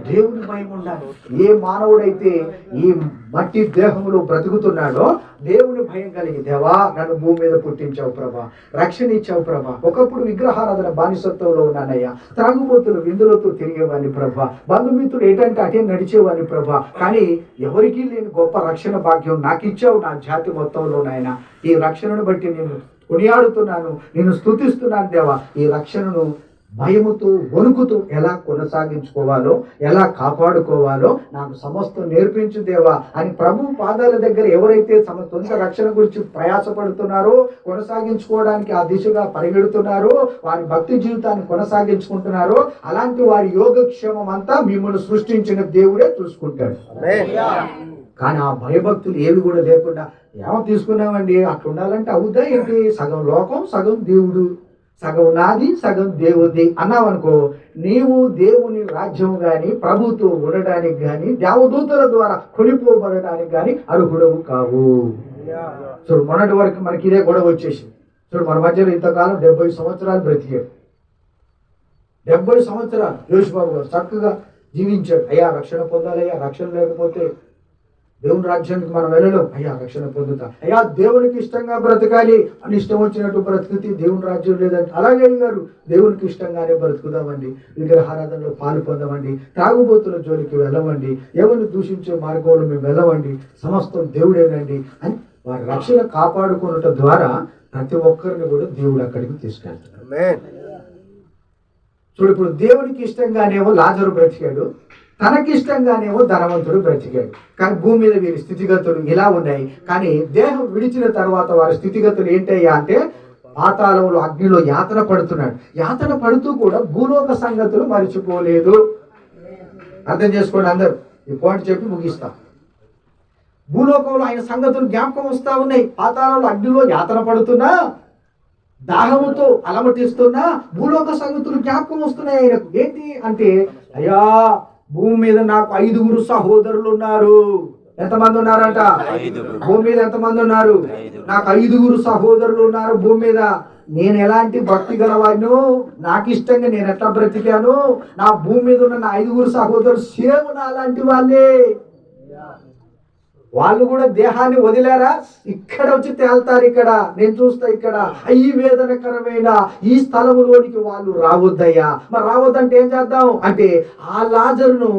దేవుని భయం ఉండాలి. ఏ మానవుడైతే ఈ మట్టి దేహంలో బ్రతుకుతున్నాడో దేవుని భయం కలిగి, దేవా నన్ను భూమి మీద పుట్టించావు ప్రభా, రక్షణ ఇచ్చావు ప్రభా. ఒకప్పుడు విగ్రహారాధన బానిసత్వంలో ఉన్నానయ్యా, త్రాగుబోతులు విందులతో తిరిగేవాడిని ప్రభా, బంధుమిత్రులు ఏంటంటే అటే నడిచేవాడిని ప్రభా. కానీ ఎవరికీ లేని గొప్ప రక్షణ భాగ్యం నాకు ఇచ్చావు నా జాతి మొత్తంలో నాయన. ఈ రక్షణను బట్టి నేను కొనియాడుతున్నాను, నేను స్తుతిస్తున్నాను దేవా. ఈ రక్షణను భయముతో వణుకుతూ ఎలా కొనసాగించుకోవాలో, ఎలా కాపాడుకోవాలో నాకు సమస్తం నేర్పించు దేవా అని ప్రభు పాదాల దగ్గర ఎవరైతే తమ సొంత రక్షణ గురించి ప్రయాసపడుతున్నారో, కొనసాగించుకోవడానికి ఆ దిశగా పరిగెడుతున్నారో, వారి భక్తి జీవితాన్ని కొనసాగించుకుంటున్నారో, అలాంటి వారి యోగక్షేమం అంతా మిమ్మల్ని సృష్టించిన దేవుడే చూసుకుంటాడు. కానీ ఆ భయభక్తులు ఏవి కూడా లేకుండా ఏమో తీసుకున్నామండి, అట్లా ఉండాలంటే అవుదా ఏంటి? సగం లోకం సగం దేవుడు, సగం నాది సగం దేవుడి అన్నావనుకో, నీవు దేవుని రాజ్యం కానీ ప్రభుతో ఉండడానికి కానీ దేవదూతల ద్వారా కొనిపోబడడానికి కానీ అర్హుడవు కావు. చూడు, మొన్నటి వరకు మనకి ఇదే గొడవ వచ్చేసి చూడు, మన మధ్యలో ఇంతకాలం 70 సంవత్సరాలు బ్రతికాడు. 70 సంవత్సరాలు యోషుబాబు గారు చక్కగా జీవించాడు. అయ్యా రక్షణ పొందాలయ్యా, రక్షణ లేకపోతే దేవుని రాజ్యానికి మనం వెళ్ళలేం. అయ్యా రక్షణ పొందుతా, అయ్యా దేవునికి ఇష్టంగా బ్రతకాలి అని ఇష్టం వచ్చినట్టు బ్రతికితే దేవుని రాజ్యం లేదంటే, అలాగే గారు దేవునికి ఇష్టంగానే బ్రతుకుదామండి, విగ్రహారాధనలో పాలు పొందమండి, తాగుబోతుల జోలికి వెళ్ళమండి, ఎవరిని దూషించే మార్గంలో మేము వెళ్ళమండి, సమస్తం దేవుడేనండి అని వారి రక్షణ కాపాడుకున్నట ద్వారా ప్రతి ఒక్కరిని కూడా దేవుడు అక్కడికి తీసుకెళ్తాడు. చూడు, ఇప్పుడు దేవునికి ఇష్టంగానేమో లాజరు బ్రతికాడు, తనకిష్టంగానేమో ధనవంతుడు బ్రతికాడు. కానీ భూమి మీద వీరి స్థితిగతులు ఇలా ఉన్నాయి. కానీ దేహం విడిచిన తర్వాత వారి స్థితిగతులు ఏంటయ్యా అంటే పాతాళంలో అగ్నిలో యాతన పడుతున్నాడు. యాతన పడుతూ కూడా భూలోక సంగతులు మర్చిపోలేదు. అర్థం చేసుకోండి అందరూ, ఈ పాయింట్ చెప్పి ముగిస్తాం. భూలోకంలో ఆయన సంగతులు జ్ఞాపకం వస్తా ఉన్నాయి. పాతాళంలో అగ్నిలో యాతన పడుతున్నా, దాహముతో అలమటిస్తున్నా భూలోక సంగతులు జ్ఞాపకం వస్తున్నాయి ఆయనకు. ఏంటి అంటే, అయ్యా భూమి మీద నాకు 5 సహోదరులు ఉన్నారు. ఎంతమంది ఉన్నారంట? భూమి మీద ఎంతమంది ఉన్నారు? నాకు 5 సహోదరులు ఉన్నారు భూమి మీద. నేను ఎలాంటి భక్తి గలవాడిను, నాకు ఇష్టంగా నేను ఎట్లా బ్రతికాను, నా భూమి మీద ఉన్న నా 5 సహోదరులు సేమ్ నా లాంటి వాళ్ళే. వాళ్ళు కూడా దేహాన్ని వదిలేరా, ఇక్కడ వచ్చి తేల్తారు. ఇక్కడ నేను చూస్తా, ఇక్కడ ఈ వేదనకరమైన ఈ స్థలములోనికి వాళ్ళు రావద్దయ్యా. మరి రావద్దంటే ఏం చేద్దాం అంటే, ఆ లాజరును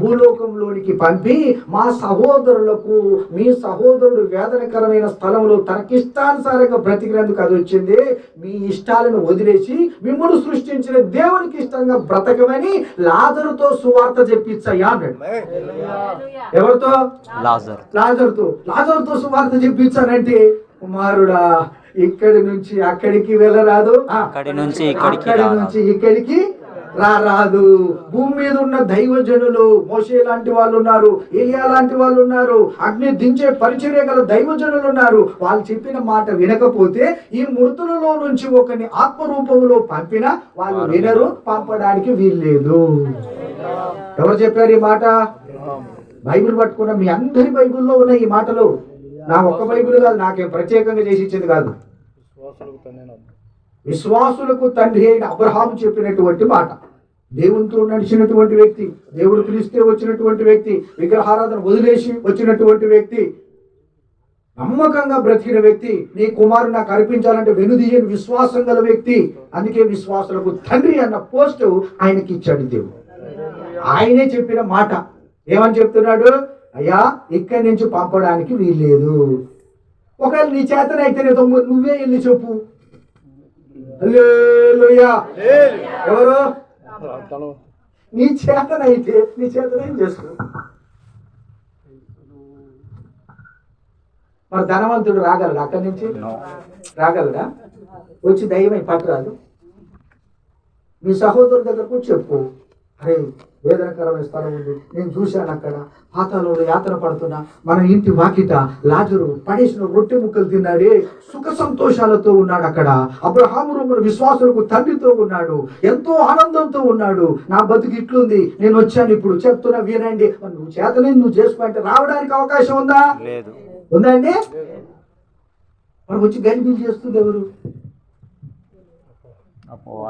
భూలోకంలోనికి పంపి మా సహోదరులకు, మీ సహోదరుడు వేదనకరమైన స్థలంలో తనకిష్టానుసారంగా బ్రతికినందుకు అది వచ్చింది, మీ ఇష్టాలను వదిలేసి మిమ్మల్ని సృష్టించిన దేవునికి ఇష్టంగా బ్రతకమని లాజరుతో సువార్త చెప్పించయ్యా అన్నాడు. ఎవరితో? లాజరుతో సువార్త చెప్పించానంటే, కుమారుడా ఇక్కడి నుంచి అక్కడికి వెళ్ళరాదు, అక్కడి నుంచి ఇక్కడికి రారాదు. భూమి మీద ఉన్న దైవజనులు, మోషే లాంటి వాళ్ళు ఉన్నారు, ఏలియా లాంటి వాళ్ళు ఉన్నారు, అగ్ని దించే పరిచర్య గల దైవజనులు ఉన్నారు. వాళ్ళు చెప్పిన మాట వినకపోతే ఈ మృతులలో నుంచి ఒకరిని ఆత్మరూపంలో పంపినా వాళ్ళు వినరు, పంపడానికి వీల్లేదు. ఎవరు చెప్పారు ఈ మాట? బైబిల్ పట్టుకున్న మీ అందరి బైబిల్లో ఉన్నాయి ఈ మాటలు. నా ఒక్క బైబిల్ కాదు, నాకేం ప్రత్యేకంగా చేసి ఇచ్చేది కాదు. విశ్వాసులకు తండ్రి అయిన అబ్రహాము చెప్పినటువంటి మాట. దేవునితో నడిచినటువంటి వ్యక్తి, దేవుడు పిలిస్తే వచ్చినటువంటి వ్యక్తి, విగ్రహారాధన వదిలేసి వచ్చినటువంటి వ్యక్తి, నమ్మకంగా బ్రతికిన వ్యక్తి, నీ కుమారుడు నాకు అర్పించాలంటే వెనుదీయని విశ్వాసం గల వ్యక్తి. అందుకే విశ్వాసులకు తండ్రి అన్న పోస్టు ఆయనకి ఇచ్చాడు దేవుడు. ఆయనే చెప్పిన మాట. ఏమని చెప్తున్నాడు? అయ్యా ఇక్కడి నుంచి పంపడానికి వీల్లేదు. ఒకవేళ నీ చేతనైతే నువ్వే వెళ్ళి చెప్పు. హల్లెలూయా. ఎవరు? నీ చేతనైతే నీ చేతనేం చేసుకో. మరి ధనవంతుడు రాగలడు అక్కడి నుంచి? రాగలడా? వచ్చి దైవమై పట్టరాదు. మీ సహోదరుల దగ్గరకు చెప్పు, అరే వేదనకరమైన స్థలం ఉంది, నేను చూశాను, అక్కడ పాతాళంలో యాతన పడుతున్నా, మన ఇంటి వాకిట లాజరు పడేసిన రొట్టె ముక్కలు తిన్నాడే, సుఖ సంతోషాలతో ఉన్నాడు అక్కడ. అబ్రహాము విశ్వాసులకు తండ్రితో ఉన్నాడు, ఎంతో ఆనందంతో ఉన్నాడు. నా బతుకు ఇట్లుంది, నేను వచ్చాను, ఇప్పుడు చెప్తున్నా వినండి. నువ్వు చేతనే నువ్వు చేసుకుంటే రావడానికి అవకాశం ఉందా? ఉందా అండి? మనకు వచ్చి గలిబిలి చేస్తుంది ఎవరు?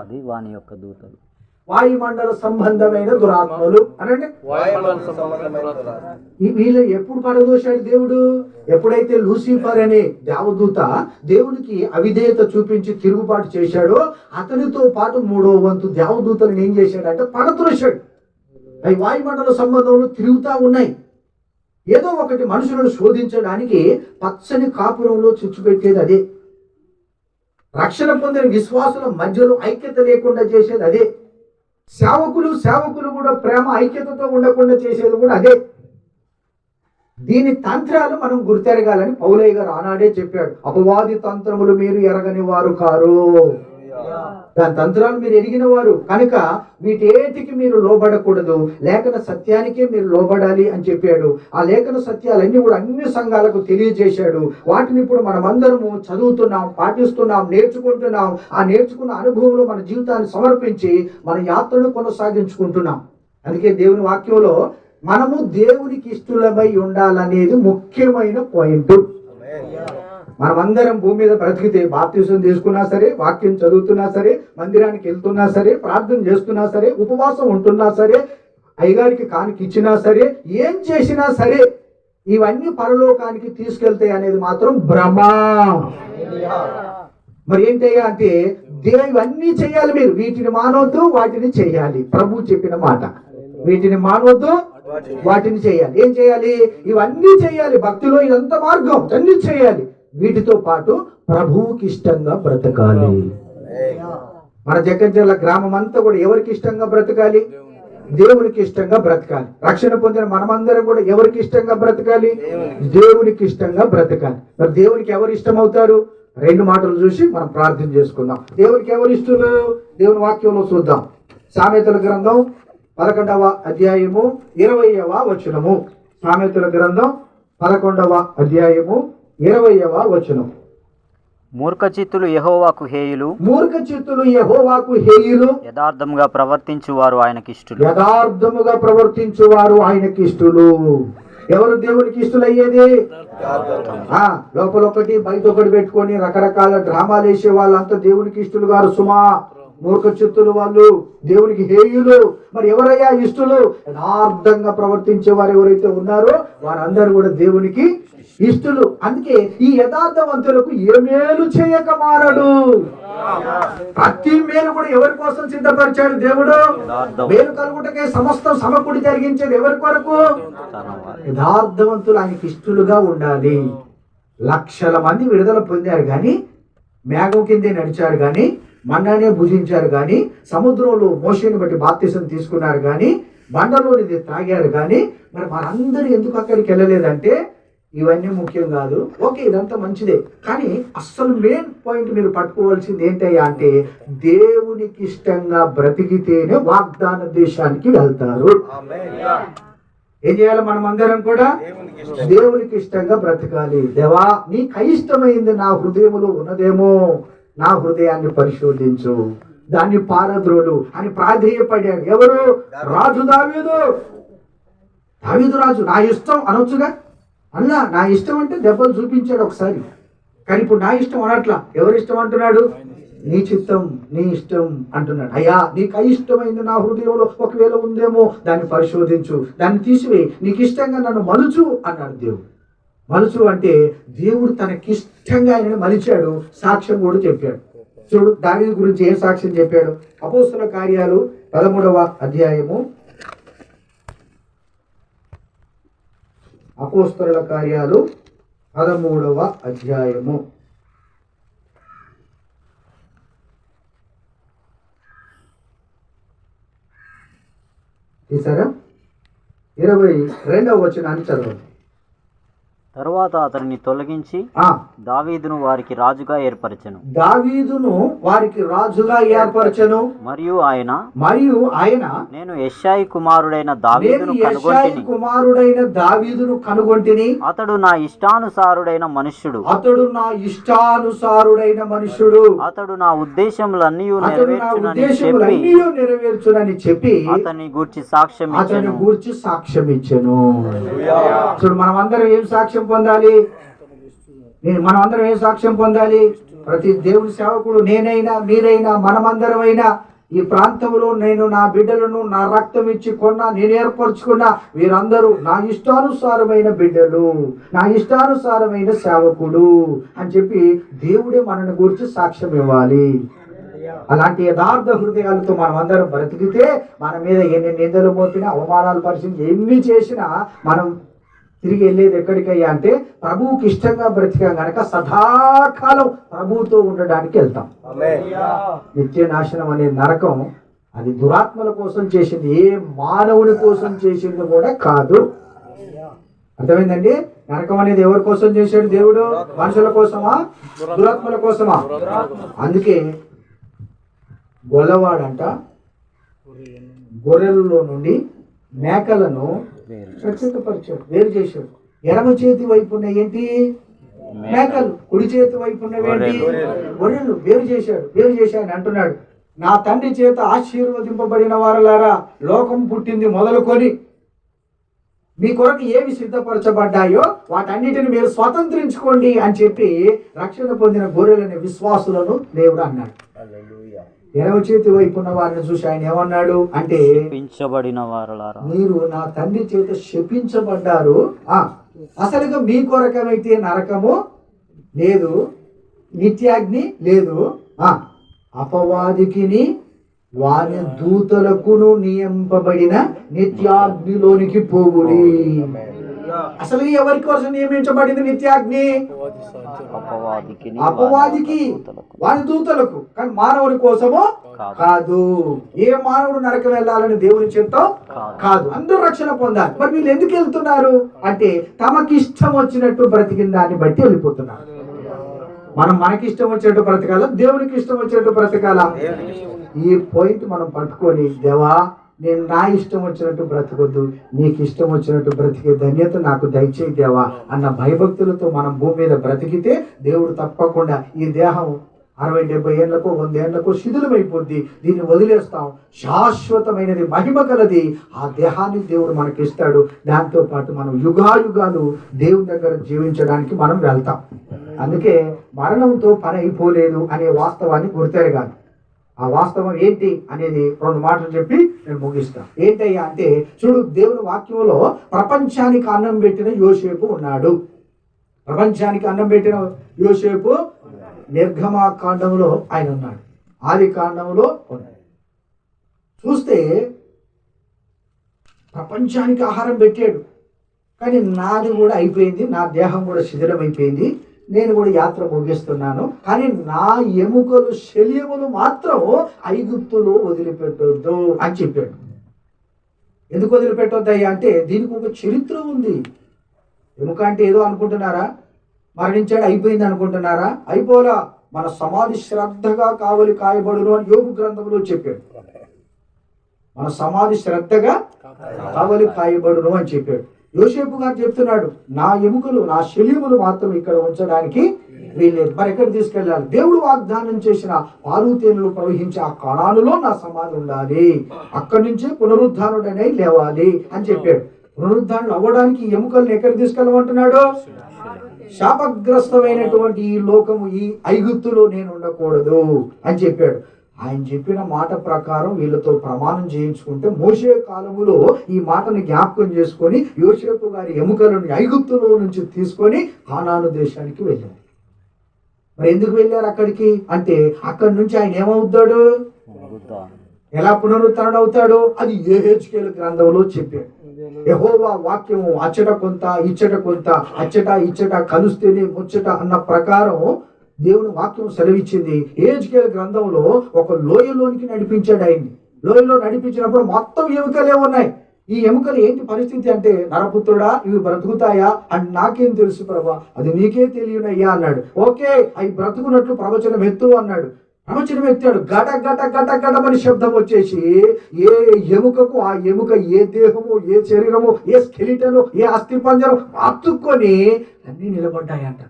అది వాని యొక్క దూతలు, వాయుమండల సంబంధమైన దురాత్మలు అనండి. వీళ్ళు ఎప్పుడు పడదోశాడు దేవుడు? ఎప్పుడైతే లూసిఫర్ అనే దేవదూత దేవునికి అవిధేయత చూపించి తిరుగుబాటు చేశాడో, అతనితో పాటు 3వ వంతు దేవదూతలను ఏం చేశాడంటే పడద్రోశాడు. అవి వాయుమండల సంబంధంలో తిరుగుతా ఉన్నాయి. ఏదో ఒకటి మనుషులను శోధించడానికి పచ్చని కాపురంలో చిచ్చుపెట్టేది అదే. రక్షణ పొందిన విశ్వాసుల మధ్యలో ఐక్యత లేకుండా చేసేది అదే. సేవకులు కూడా ప్రేమ ఐక్యతతో ఉండకుండా చేసేది కూడా అదే. దీని తంత్రాలు మనం గుర్తెరగాలని పౌలయ్య గారు ఆనాడే చెప్పాడు. అపవాది తంత్రములు మీరు ఎరగని వారు కారు, దాని తంత్రాలు మీరు ఎరిగిన వారు కనుక వీటేటికి మీరు లోబడకూడదు, లేఖన సత్యానికే మీరు లోబడాలి అని చెప్పాడు. ఆ లేఖన సత్యాలన్నీ కూడా అన్ని సంఘాలకు తెలియజేశాడు. వాటిని ఇప్పుడు మనమందరము చదువుతున్నాం, పాటిస్తున్నాం, నేర్చుకుంటున్నాం. ఆ నేర్చుకున్న అనుభవంలో మన జీవితాన్ని సమర్పించి మన యాత్రను కొనసాగించుకుంటున్నాం. అందుకే దేవుని వాక్యంలో మనము దేవునికి ఇష్టలమై ఉండాలనేది ముఖ్యమైన పాయింట్. మనమందరం భూమి మీద బ్రతికితే బాప్తిసం తీసుకున్నా సరే, వాక్యం చదువుతున్నా సరే, మందిరానికి వెళ్తున్నా సరే, ప్రార్థన చేస్తున్నా సరే, ఉపవాసం ఉంటున్నా సరే, అయ్యగారికి కానుక ఇచ్చినా సరే, ఏం చేసినా సరే ఇవన్నీ పరలోకానికి తీసుకెళ్తాయి అనేది మాత్రం భ్రమ. మరి ఏంటయ్యా అంటే ఇవన్నీ చేయాలి మీరు, వీటిని మానవద్దు వాటిని చేయాలి. ప్రభు చెప్పిన మాట, వీటిని మానవద్దు వాటిని చేయాలి. ఏం చేయాలి? ఇవన్నీ చేయాలి. భక్తిలో ఇదంతా మార్గం, అన్ని చేయాలి. వీటితో పాటు ప్రభువుకి ఇష్టంగా బ్రతకాలి. మన జగ్గంజర్ల గ్రామం అంతా కూడా ఎవరికి ఇష్టంగా బ్రతకాలి? దేవునికి ఇష్టంగా బ్రతకాలి. రక్షణ పొందిన మనమందరం కూడా ఎవరికి ఇష్టంగా బ్రతకాలి? దేవునికి ఇష్టంగా బ్రతకాలి. మరి దేవునికి ఎవరు ఇష్టం అవుతారు? రెండు మాటలు చూసి మనం ప్రార్థన చేసుకుందాం. దేవునికి ఎవరు ఇష్టలు? దేవుని వాక్యంలో చూద్దాం. సామెతల గ్రంథం 11వ అధ్యాయము 20వ వచనము. సామెతల గ్రంథం 11వ అధ్యాయము 20వ వచనం. మూర్ఖచిత్తులు యెహోవాకు హేయులు, మూర్ఖచిత్తులు యెహోవాకు హేయులు, యథార్థముగా ప్రవర్తించువారు ఆయనకి ఇష్టలు. యథార్థముగా ప్రవర్తించువారు ఆయనకి ఇష్టలు. ఎవరు దేవునికి ఇష్టలయ్యేది? లోపల ఒకటి బయట ఒకటి పెట్టుకొని రకరకాల డ్రామాలు వేసే వాళ్ళంతా దేవునికి ఇష్టలు గారు సుమా. మూర్ఖ చిత్తులు వాళ్ళు దేవునికి హేయులు. మరి ఎవరయ్యా ఇష్టలు? యథార్థంగా ప్రవర్తించే వారు ఎవరైతే ఉన్నారో వారందరూ కూడా దేవునికి ఇష్టలు. అందుకే ఈ యథార్థవంతులకు ఏ మేలు చేయక మారడు. ప్రతి మేలు కూడా ఎవరి కోసం సిద్ధపరిచాడు దేవుడు? మేలు కలుగుటకే సమస్తం సమకూడి జరిగించేది ఎవరి కొరకు? యథార్థవంతులు ఆయనకి ఇష్టలుగా ఉండాలి. లక్షల మంది విడుదల పొందారు కానీ, మేఘం కిందే నడిచారు కానీ, మన్నానే భుజించారు కానీ, సముద్రంలో మోషేని బట్టి బాప్తిసం తీసుకున్నారు కానీ, బండలోనిది తాగారు కానీ, మరి మనందరూ ఎందుకు అక్కడికి వెళ్ళలేదంటే ఇవన్నీ ముఖ్యం కాదు. ఓకే, ఇదంతా మంచిదే, కానీ అస్సలు మెయిన్ పాయింట్ మీరు పట్టుకోవాల్సింది ఏంటయ్యా అంటే దేవునికి ఇష్టంగా బ్రతికితేనే వాగ్దాన దేశానికి వెళ్తారు. ఏం చేయాలి? మనం అందరం కూడా దేవునికి ఇష్టంగా బ్రతకాలి. దేవా, నీకు అయిష్టమైంది నా హృదయములో ఉన్నదేమో, నా హృదయాన్ని పరిశోధించు, దాన్ని పారద్రోలు అని ప్రాధేయపడాడు. ఎవరు? రాజు దావీదు. దావీదు రాజు నా ఇష్టం అనొచ్చుగా. అన్నా నా ఇష్టం అంటే దెబ్బలు చూపించాడు ఒకసారి, కానీ ఇప్పుడు నా ఇష్టం అనట్లా. ఎవరి ఇష్టం అంటున్నాడు? నీ చిత్తం, నీ ఇష్టం అంటున్నాడు. అయ్యా, నీకు అయిష్టమైంది నా హృదయంలో ఒకవేళ ఉందేమో దాన్ని పరిశోధించు, దాన్ని తీసివేయి, నీకు ఇష్టంగా నన్ను మలుచు అన్నాడు దేవుడు. మలుచు అంటే దేవుడు తనకిష్టంగా ఆయనను మలిచాడు. సాక్ష్యం కూడా చెప్పాడు. చూడు దావీదు గురించి ఏం సాక్ష్యం చెప్పాడు? అపోస్తల కార్యాలు 13వ అధ్యాయము. అపోస్తలుల కార్యాలు 13వ అధ్యాయము. తీసారా? 22వ వచనాన్ని చదవండి. తరువాత అతనిని తొలగించి దావీదును వారికి రాజుగా ఏర్పరచెను. దావీదును వారికి రాజుగా ఏర్పరచెను. మరియు ఆయన నేను యెష్షయి కుమారుడైన దావీదును కనుగొంటిని. అతడు నా ఇష్టానుసారుడైన మనుష్యుడు. అతడు నా ఉద్దేశములన్నీ నెరవేర్చునని చెప్పి అతని గూర్చి సాక్ష్యం ఇచ్చెను. చూడు, మనం అందరం ఏం సాక్ష్యం పొందాలి? మనం అందరం ఏం సాక్ష్యం పొందాలి? ప్రతి దేవుని సేవకుడు, నేనైనా మీరైనా మనమందరమైనా ఈ ప్రాంతంలో నేను నా బిడ్డలను నా రక్తం ఇచ్చి కొన్నా, నేను ఏర్పరచుకున్నా వీరందరూ నా ఇష్టానుసారమైన బిడ్డలు, నా ఇష్టానుసారమైన సేవకుడు అని చెప్పి దేవుడే మనని గురించి సాక్ష్యం ఇవ్వాలి. అలాంటి యథార్థ హృదయాలతో మనం అందరం బ్రతికితే మన మీద ఎన్ని నిందలు మోపినా, అవమానాలు పరిశీలించి ఎన్ని చేసినా మనం తిరిగి వెళ్ళేది ఎక్కడికయ్యా అంటే ప్రభువుకి ఇష్టంగా బ్రతికాం గనక సదాకాలం ప్రభువుతో ఉండడానికి వెళ్తాం. నిత్య నాశనం అనే నరకం అది దురాత్మల కోసం చేసింది, ఏ మానవుని కోసం చేసింది కూడా కాదు. అర్థమైందండి? నరకం అనేది ఎవరి కోసం చేశాడు దేవుడు? మనుషుల కోసమా, దురాత్మల కోసమా? అందుకే గొల్లవాడంట గొర్రెలలో నుండి మేకలను ప్రత్యేకపరిచాడు, వేరు చేశాడు. ఎడమ చేతి వైపు ఉన్న ఏంటి? మేకలు. కుడి చేతి వైపు ఉన్నవేంటి? గొర్రెలు. వేరు చేశాడు అంటున్నాడు. నా తండ్రి చేత ఆశీర్వదింపబడిన వారలారా, లోకం పుట్టింది మొదలుకొని మీ కొరకు ఏవి సిద్ధపరచబడ్డాయో వాటన్నిటిని మీరు స్వతంత్రించుకోండి అని చెప్పి రక్షణ పొందిన గొర్రెలని విశ్వాసులను దేవుడు అన్నాడు. ఎడమ చేతి వైపు ఉన్న వారిని చూసి ఆయన ఏమన్నాడు అంటే, శపించబడిన వారలారా, మీరు నా తండ్రి చేత శపించబడ్డారు. అసలుగా మీ కొరకమైతే నరకము లేదు, నిత్యాగ్ని లేదు, అపవాదికిని వాని దూతలకును నియమింపబడిన నిత్యాగ్నిలోనికి పోవుడి. అసలు ఎవరి కోసం నియమించబడింది నిత్యాగ్ని? అపవాదికి, వాని దూతలకు. కానీ మానవుని కోసము కాదు. ఏ మానవుడు నరకం వెళ్ళాలని దేవుని చెప్తాం కాదు, అందరూ రక్షణ పొందాలి. మరి వీళ్ళు ఎందుకు వెళ్తున్నారు అంటే తమకి ఇష్టం వచ్చినట్టు బ్రతికిన దాన్ని బట్టి వెళ్ళిపోతున్నారు. మనం మనకి ఇష్టం వచ్చినట్టు బ్రతకాల, దేవునికి ఇష్టం వచ్చినట్టు బ్రతకాల. ఈ పాయింట్ మనం పట్టుకొని, దేవా నేను నా ఇష్టం వచ్చినట్టు బ్రతకొద్దు, నీకు ఇష్టం వచ్చినట్టు బ్రతికే ధన్యత నాకు దయచేయి దేవా అన్న భయభక్తులతో మనం భూమి మీద బ్రతికితే దేవుడు తప్పకుండా ఈ దేహం 60-70 ఏళ్లకు 100 ఏళ్లకు శిథిలమైపోద్ది, దీన్ని వదిలేస్తాం. శాశ్వతమైనది, మహిమ కలది ఆ దేహాన్ని దేవుడు మనకి ఇస్తాడు. దాంతో పాటు మనం యుగాయుగాలు దేవుని దగ్గర జీవించడానికి మనం వెళ్తాం. అందుకే మరణంతో పని అయిపోలేదు అనే వాస్తవాన్ని గుర్తెరగాలి. ఆ వాస్తవం ఏంటి అనేది 2 మాటలు చెప్పి నేను ముగిస్తాను. ఏంటయ్యా అంటే, చూడు, దేవుని వాక్యంలో ప్రపంచానికి అన్నం పెట్టిన యోసేపు ఉన్నాడు. ప్రపంచానికి అన్నం పెట్టిన యోసేపు నిర్గమాకాండంలో ఆయన ఉన్నాడు, ఆది కాండంలో ఉన్నాడు. చూస్తే ప్రపంచానికి ఆహారం పెట్టాడు. కానీ నాది కూడా అయిపోయింది, నా దేహం కూడా శిథిలమైపోయింది, నేను కూడా యాత్ర ముగిస్తున్నాను, కానీ నా ఎముకలు శల్యములు మాత్రం ఐగుప్తులో వదిలిపెట్టొద్దు అని చెప్పాడు. ఎందుకు వదిలిపెట్టొద్దయ్యా అంటే దీనికి ఒక చరిత్ర ఉంది. ఎముక అంటే ఏదో అనుకుంటున్నారా? మరణించాడు అయిపోయింది అనుకుంటున్నారా? అయిపోలా. మన సమాధి శ్రద్ధగా కావలి కాయబడును అని యోగు గ్రంథంలో చెప్పాడు. మన సమాధి శ్రద్ధగా కావలి కాయబడును అని చెప్పాడు. యోసేపు గారు చెప్తున్నాడు, నా ఎముకలు, నా శల్యములు మాత్రం ఇక్కడ ఉంచడానికి వీల్లేదు. మరి ఎక్కడ తీసుకెళ్ళాలి? దేవుడు వాగ్దానం చేసిన పారుతేనులు ప్రవహించే ఆ కణాలలో నా సమాధి ఉండాలి, అక్కడి నుంచే పునరుద్ధానుడనే లేవాలి అని చెప్పాడు. పునరుద్ధానుడు అవ్వడానికి ఎముకలను ఎక్కడ తీసుకెళ్ళమంటున్నాడు? శాపగ్రస్తమైనటువంటి ఈ లోకము, ఈ ఐగుప్తులో నేను ఉండకూడదు అని చెప్పాడు. ఆయన చెప్పిన మాట ప్రకారం వీళ్ళతో ప్రమాణం చేయించుకుంటే మోషే కాలములో ఈ మాటను జ్ఞాపకం చేసుకొని యోసేపు గారి ఎముకలను ఐగుప్తులో నుంచి తీసుకొని కానాను దేశానికి వెళ్ళారు. మరి ఎందుకు వెళ్ళారు అక్కడికి అంటే, అక్కడి నుంచి ఆయన ఏమవుతాడు? ఎలా పునరుద్ధరణ అవుతాడు? అది యెహెజ్కేలు గ్రంథంలో చెప్పాడు. యెహోవా వాక్యము అచ్చట కొంత ఇచ్చట కొంత, అచ్చట ఇచ్చట కలుస్తేనే ముచ్చట అన్న ప్రకారం దేవుని వాక్యం సెలవిచ్చింది. యెహెజ్కేలు గ్రంథంలో ఒక లోయలోనికి నడిపించాడు ఆయన్ని. లోయలో నడిపించినప్పుడు మొత్తం ఎముకలే ఉన్నాయి. ఈ ఎముకలు ఏంటి పరిస్థితి అంటే, నరపుత్రుడా ఇవి బ్రతుకుతాయా అని నాకేం తెలుసు ప్రభా, అది నీకే తెలియనయ్యా అన్నాడు. ఓకే, అవి బ్రతుకున్నట్లు ప్రవచనం ఎత్తు అన్నాడు. ప్రవచనం ఎత్తాడు. గట గట గట గటమని శబ్దం వచ్చేసి ఏ ఎముకకు ఆ ఎముక, ఏ దేహము, ఏ శరీరము, ఏ స్కెలిటను, ఏ అస్థిపంజరం అతుక్కొని అన్నీ నిలబడ్డాయంట.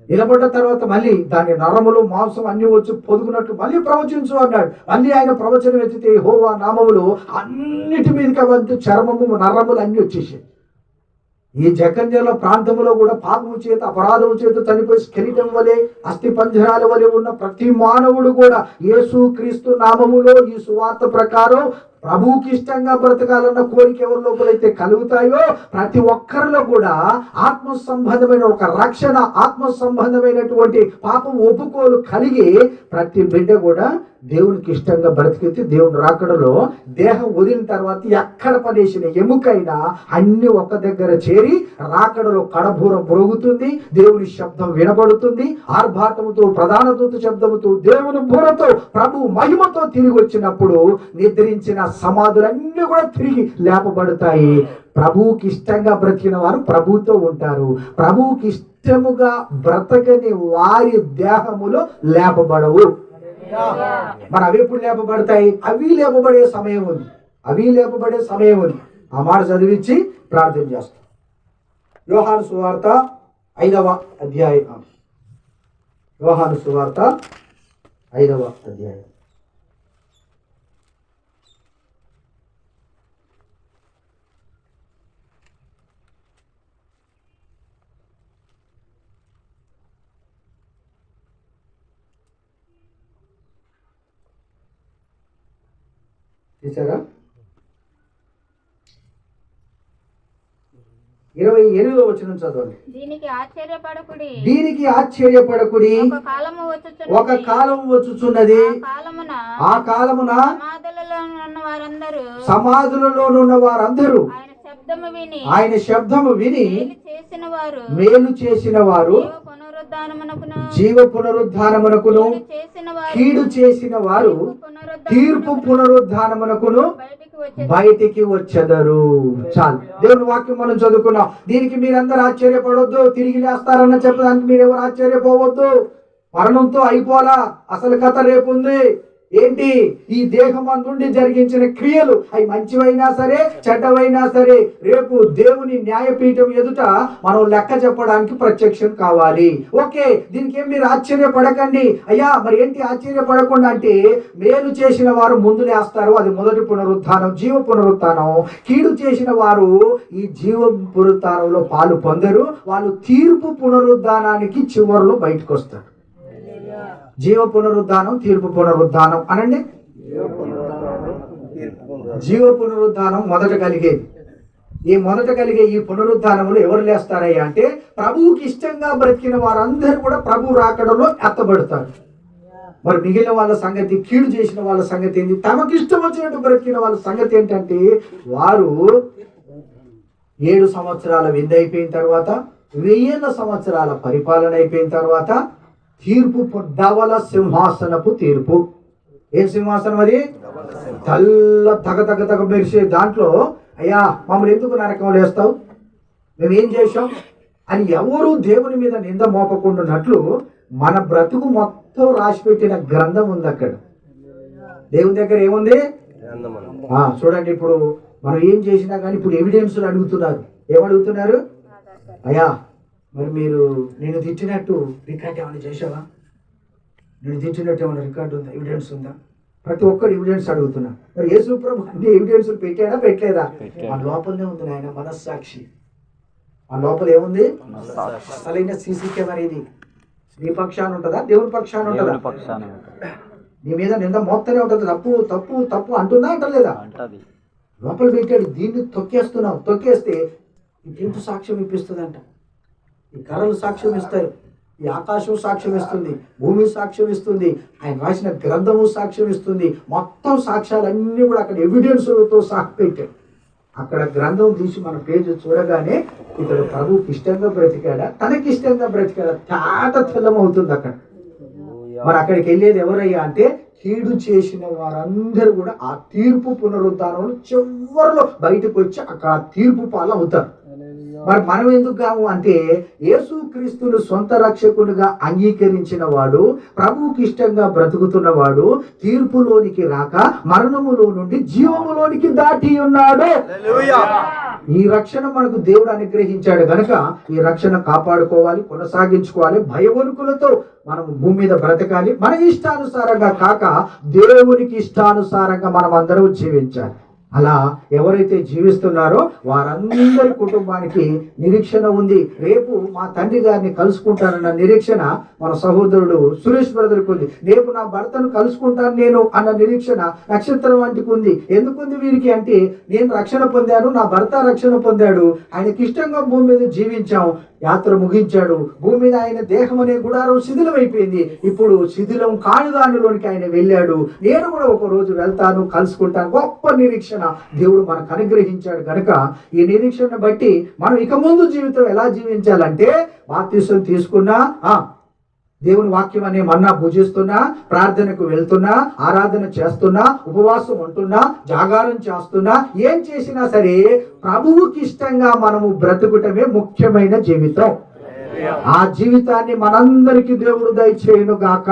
నిలబడ్డ తర్వాత మళ్ళీ దాని నరములు మాంసం అన్ని వచ్చి పొదుగునట్లు మళ్ళీ ప్రవచించు అన్నాడు. మళ్ళీ ఆయన ప్రవచనం ఎత్తితే యెహోవా నామములు అన్నిటి మీదకి వంతు చర్మము నరములు అన్ని వచ్చేసాయి. ఈ జకన్యల ప్రాంతంలో కూడా పాపము చేత, అపరాధము చేత చనిపోయి స్కెలిటం వలె, అస్థి పంజరాల వలె ఉన్న ప్రతి మానవుడు కూడా యేసు క్రీస్తు నామములో ఈ సువార్త ప్రకారం ప్రభువుకి ఇష్టంగా బ్రతకాలన్న కోరిక ఎవరి లోపలైతే కలుగుతాయో ప్రతి ఒక్కరిలో కూడా ఆత్మ సంబంధమైన ఒక రక్షణ, ఆత్మ సంబంధమైనటువంటి పాపం ఒప్పుకోలు కలిగి ప్రతి బిడ్డ కూడా దేవునికి ఇష్టంగా బ్రతికితే దేవుని రాకడలో దేహం వదిలిన తర్వాత ఎక్కడ పడేసిన ఎముకైనా అన్ని ఒక దగ్గర చేరి రాకడలో కడబూరం మ్రోగుతుంది, దేవుని శబ్దం వినబడుతుంది. ఆర్భాటముతో, ప్రధాన దూత శబ్దముతో, దేవుని బూరతో, ప్రభు మహిమతో తిరిగి వచ్చినప్పుడు నిద్రించిన సమాధులన్నీ కూడా తిరిగి లేపబడతాయి. ప్రభువుకి ఇష్టంగా బ్రతికిన వారు ప్రభువుతో ఉంటారు. ప్రభువుకి ఇష్టముగా బ్రతకని వారి దేహములో లేపబడవు. మరి అవి ఎప్పుడు లేపబడతాయి? అవి లేపబడే సమయం ఉంది, అవి లేపబడే సమయం ఉంది. ఆ మాట చదివించి ప్రార్థన చేస్తాం. యోహాను సువార్త 5వ అధ్యాయం. యోహాను సువార్త 5వ అధ్యాయం. చూసారా? 28వ వచనం చదవండి. దీనికి ఆశ్చర్యపడకుడి, ఒక కాలము వచ్చుచున్నది, ఆ కాలమున సమాధులలోనున్న వారందరూ ఆయన శబ్దము విని మేలు చేసిన వారు జీవ పునరుద్ధానమునకును కీడు చేసిన వారు తీర్పు పునరుద్ధానమునకును బయటికి వచ్చెదరు. చాలు, దేవుని వాక్యం మనం చదువుకున్నాం. దీనికి మీరందరూ ఆశ్చర్యపడొద్దు. తిరిగి లేస్తారన్న చెప్పడానికి మీరెవరు ఆశ్చర్యపోవద్దు. మరణంతో అయిపోలా, అసలు కథ రేపు ఉంది. ఏంటి? ఈ దేహం నుండి జరిగించిన క్రియలు, అవి మంచివైనా సరే చెడ్డవైనా సరే, రేపు దేవుని న్యాయపీఠం ఎదుట మనం లెక్క చెప్పడానికి ప్రత్యక్షం కావాలి. ఓకే, దీనికి ఏం మీరు ఆశ్చర్యపడకండి. అయ్యా మరి ఏంటి ఆశ్చర్యపడకుండా అంటే, మేలు చేసిన వారు ముందు లేస్తారు, అది మొదటి పునరుత్థానం, జీవ పునరుత్థానం. కీడు చేసిన వారు ఈ జీవ పునరుత్థానంలో పాలు పొందరు, వాళ్ళు తీర్పు పునరుద్ధానానికి చివరిలో బయటకు వస్తారు. జీవ పునరుద్ధానం, తీర్పు పునరుద్ధానం అనండి. జీవ పునరుద్ధానం మొదట కలిగేది. మొదట కలిగే ఈ పునరుద్ధానములు ఎవరు లేస్తారయ్యా అంటే, ప్రభువుకి ఇష్టంగా బ్రతికిన వారందరూ కూడా ప్రభు రాకడలో ఎత్తబడతారు. మరి మిగిలిన వాళ్ళ సంగతి, కీడు చేసిన వాళ్ళ సంగతి ఏంటి? తమకి ఇష్టం వచ్చినట్టు బ్రతికిన వాళ్ళ సంగతి ఏంటంటే, వారు 7 సంవత్సరాల విందు అయిపోయిన తర్వాత, 1000 సంవత్సరాల పరిపాలన అయిపోయిన తర్వాత తీర్పు, ధవల సింహాసనపు తీర్పు. ఏ సింహాసనం అది? తెల్ల తగ మెరిసే దాంట్లో, అయ్యా మమ్మల్ని ఎందుకు నరకం వేస్తావు, మేము ఏం చేశాం అని ఎవరు దేవుని మీద నింద మోపకుండానట్లు మన బ్రతుకు మొత్తం రాసిపెట్టిన గ్రంథం ఉంది అక్కడ. దేవుని దగ్గర ఏముంది? చూడండి, ఇప్పుడు మనం ఏం చేసినా కానీ ఇప్పుడు ఎవిడెన్స్లు అడుగుతున్నారు. ఏమడుగుతున్నారు? అయ్యా మరి మీరు నేను తిట్టినట్టు రికార్డ్ ఏమైనా చేసావా? నేను తిట్టినట్టు ఏమైనా రికార్డు ఉందా? ఎవిడెన్స్ ఉందా? ప్రతి ఒక్కరు ఎవిడెన్స్ అడుగుతున్నా. మరి యేసు ప్రభు అన్ని ఎవిడెన్స్లు పెట్టాడా పెట్టలేదా? మన లోపలనే ఉంది ఆయన మనస్సాక్షి. మన లోపల ఏముంది? అసలైన సీసీ కెమెరా ఇది. నీ పక్షాన ఉంటుందా? దేవుని పక్షాన ఉంటుందా? నీ మీద నింద మోస్తూనే ఉంటుంది. తప్పు తప్పు తప్పు అంటుందా అంటలేదా? లోపల పెట్టాడు. దీన్ని తొక్కేస్తున్నావు. తొక్కేస్తే ఈ టెంట్ సాక్ష్యం ఇప్పిస్తుందంట. ఈ కర్రలు సాక్ష్యం ఇస్తాయి, ఈ ఆకాశం సాక్ష్యం ఇస్తుంది, భూమి సాక్ష్యం ఇస్తుంది, ఆయన రాసిన గ్రంథము సాక్ష్యం ఇస్తుంది. మొత్తం సాక్ష్యాలన్నీ కూడా అక్కడ ఎవిడెన్స్లతో సహా పెట్టాడు. అక్కడ గ్రంథం తీసి మన పేజీ చూడగానే ఇతడు ప్రభువుకి ఇష్టంగా బ్రతికాడా, తనకి ఇష్టంగా బ్రతికాడా తేట తెల్లమవుతుంది అక్కడ. మరి అక్కడికి వెళ్ళేది ఎవరయ్యా అంటే, కీడు చేసిన వారందరూ కూడా ఆ తీర్పు పునరుద్ధానంలో చివరిలో బయటకు వచ్చి అక్కడ తీర్పు పాలు అవుతారు. మరి మనం ఎందుకు కాము అంటే, యేసు క్రీస్తును సొంత రక్షకునిగా అంగీకరించిన వాడు, ప్రభువుకి ఇష్టంగా బ్రతుకుతున్నవాడు తీర్పులోనికి రాక మరణములో నుండి జీవములోనికి దాటి ఉన్నాడు. ఈ రక్షణ మనకు దేవుడు అనుగ్రహించాడు గనక ఈ రక్షణ కాపాడుకోవాలి, కొనసాగించుకోవాలి. భయవణుకులతో మనం భూమి మీద బ్రతకాలి. మన ఇష్టానుసారంగా కాక దేవునికి ఇష్టానుసారంగా మనం అందరం జీవించాలి. అలా ఎవరైతే జీవిస్తున్నారో వారందరి కుటుంబానికి నిరీక్షణ ఉంది. రేపు మా తండ్రి గారిని కలుసుకుంటానన్న నిరీక్షణ మన సహోదరుడు సురేష్ బ్రదర్కి ఉంది. రేపు నా భర్తను కలుసుకుంటాను నేను అన్న నిరీక్షణ నక్షత్రం వంటికి ఉంది. ఎందుకుంది వీరికి అంటే, నేను రక్షణ పొందాను, నా భర్త రక్షణ పొందాడు, ఆయనకి ఇష్టంగా భూమి మీద జీవించాం, యాత్ర ముగించాడు. భూమి మీద ఆయన దేహం అనే గుడారం శిథిలం అయిపోయింది. ఇప్పుడు శిథిలం కాని దానిలోనికి ఆయన వెళ్ళాడు. నేను కూడా ఒక రోజు వెళ్తాను, కలుసుకుంటాను. గొప్ప నిరీక్షణ దేవుడు మనకు అనుగ్రహించాడు కనుక ఈ నిరీక్షణ బట్టి మనం ఇక ముందు జీవితం ఎలా జీవించాలంటే, బాప్తిసం తీసుకున్నా, దేవుని వాక్యం అనే మన్నా భుజిస్తున్నా, ప్రార్థనకు వెళ్తున్నా, ఆరాధన చేస్తున్నా, ఉపవాసం ఉంటున్నా, జాగారం చేస్తున్నా, ఏం చేసినా సరే ప్రభువుకి ఇష్టంగా మనము బ్రతుకుటమే ముఖ్యమైన జీవితం. ఆ జీవితాన్ని మనందరికీ దేవుడు దయచేయును గాక.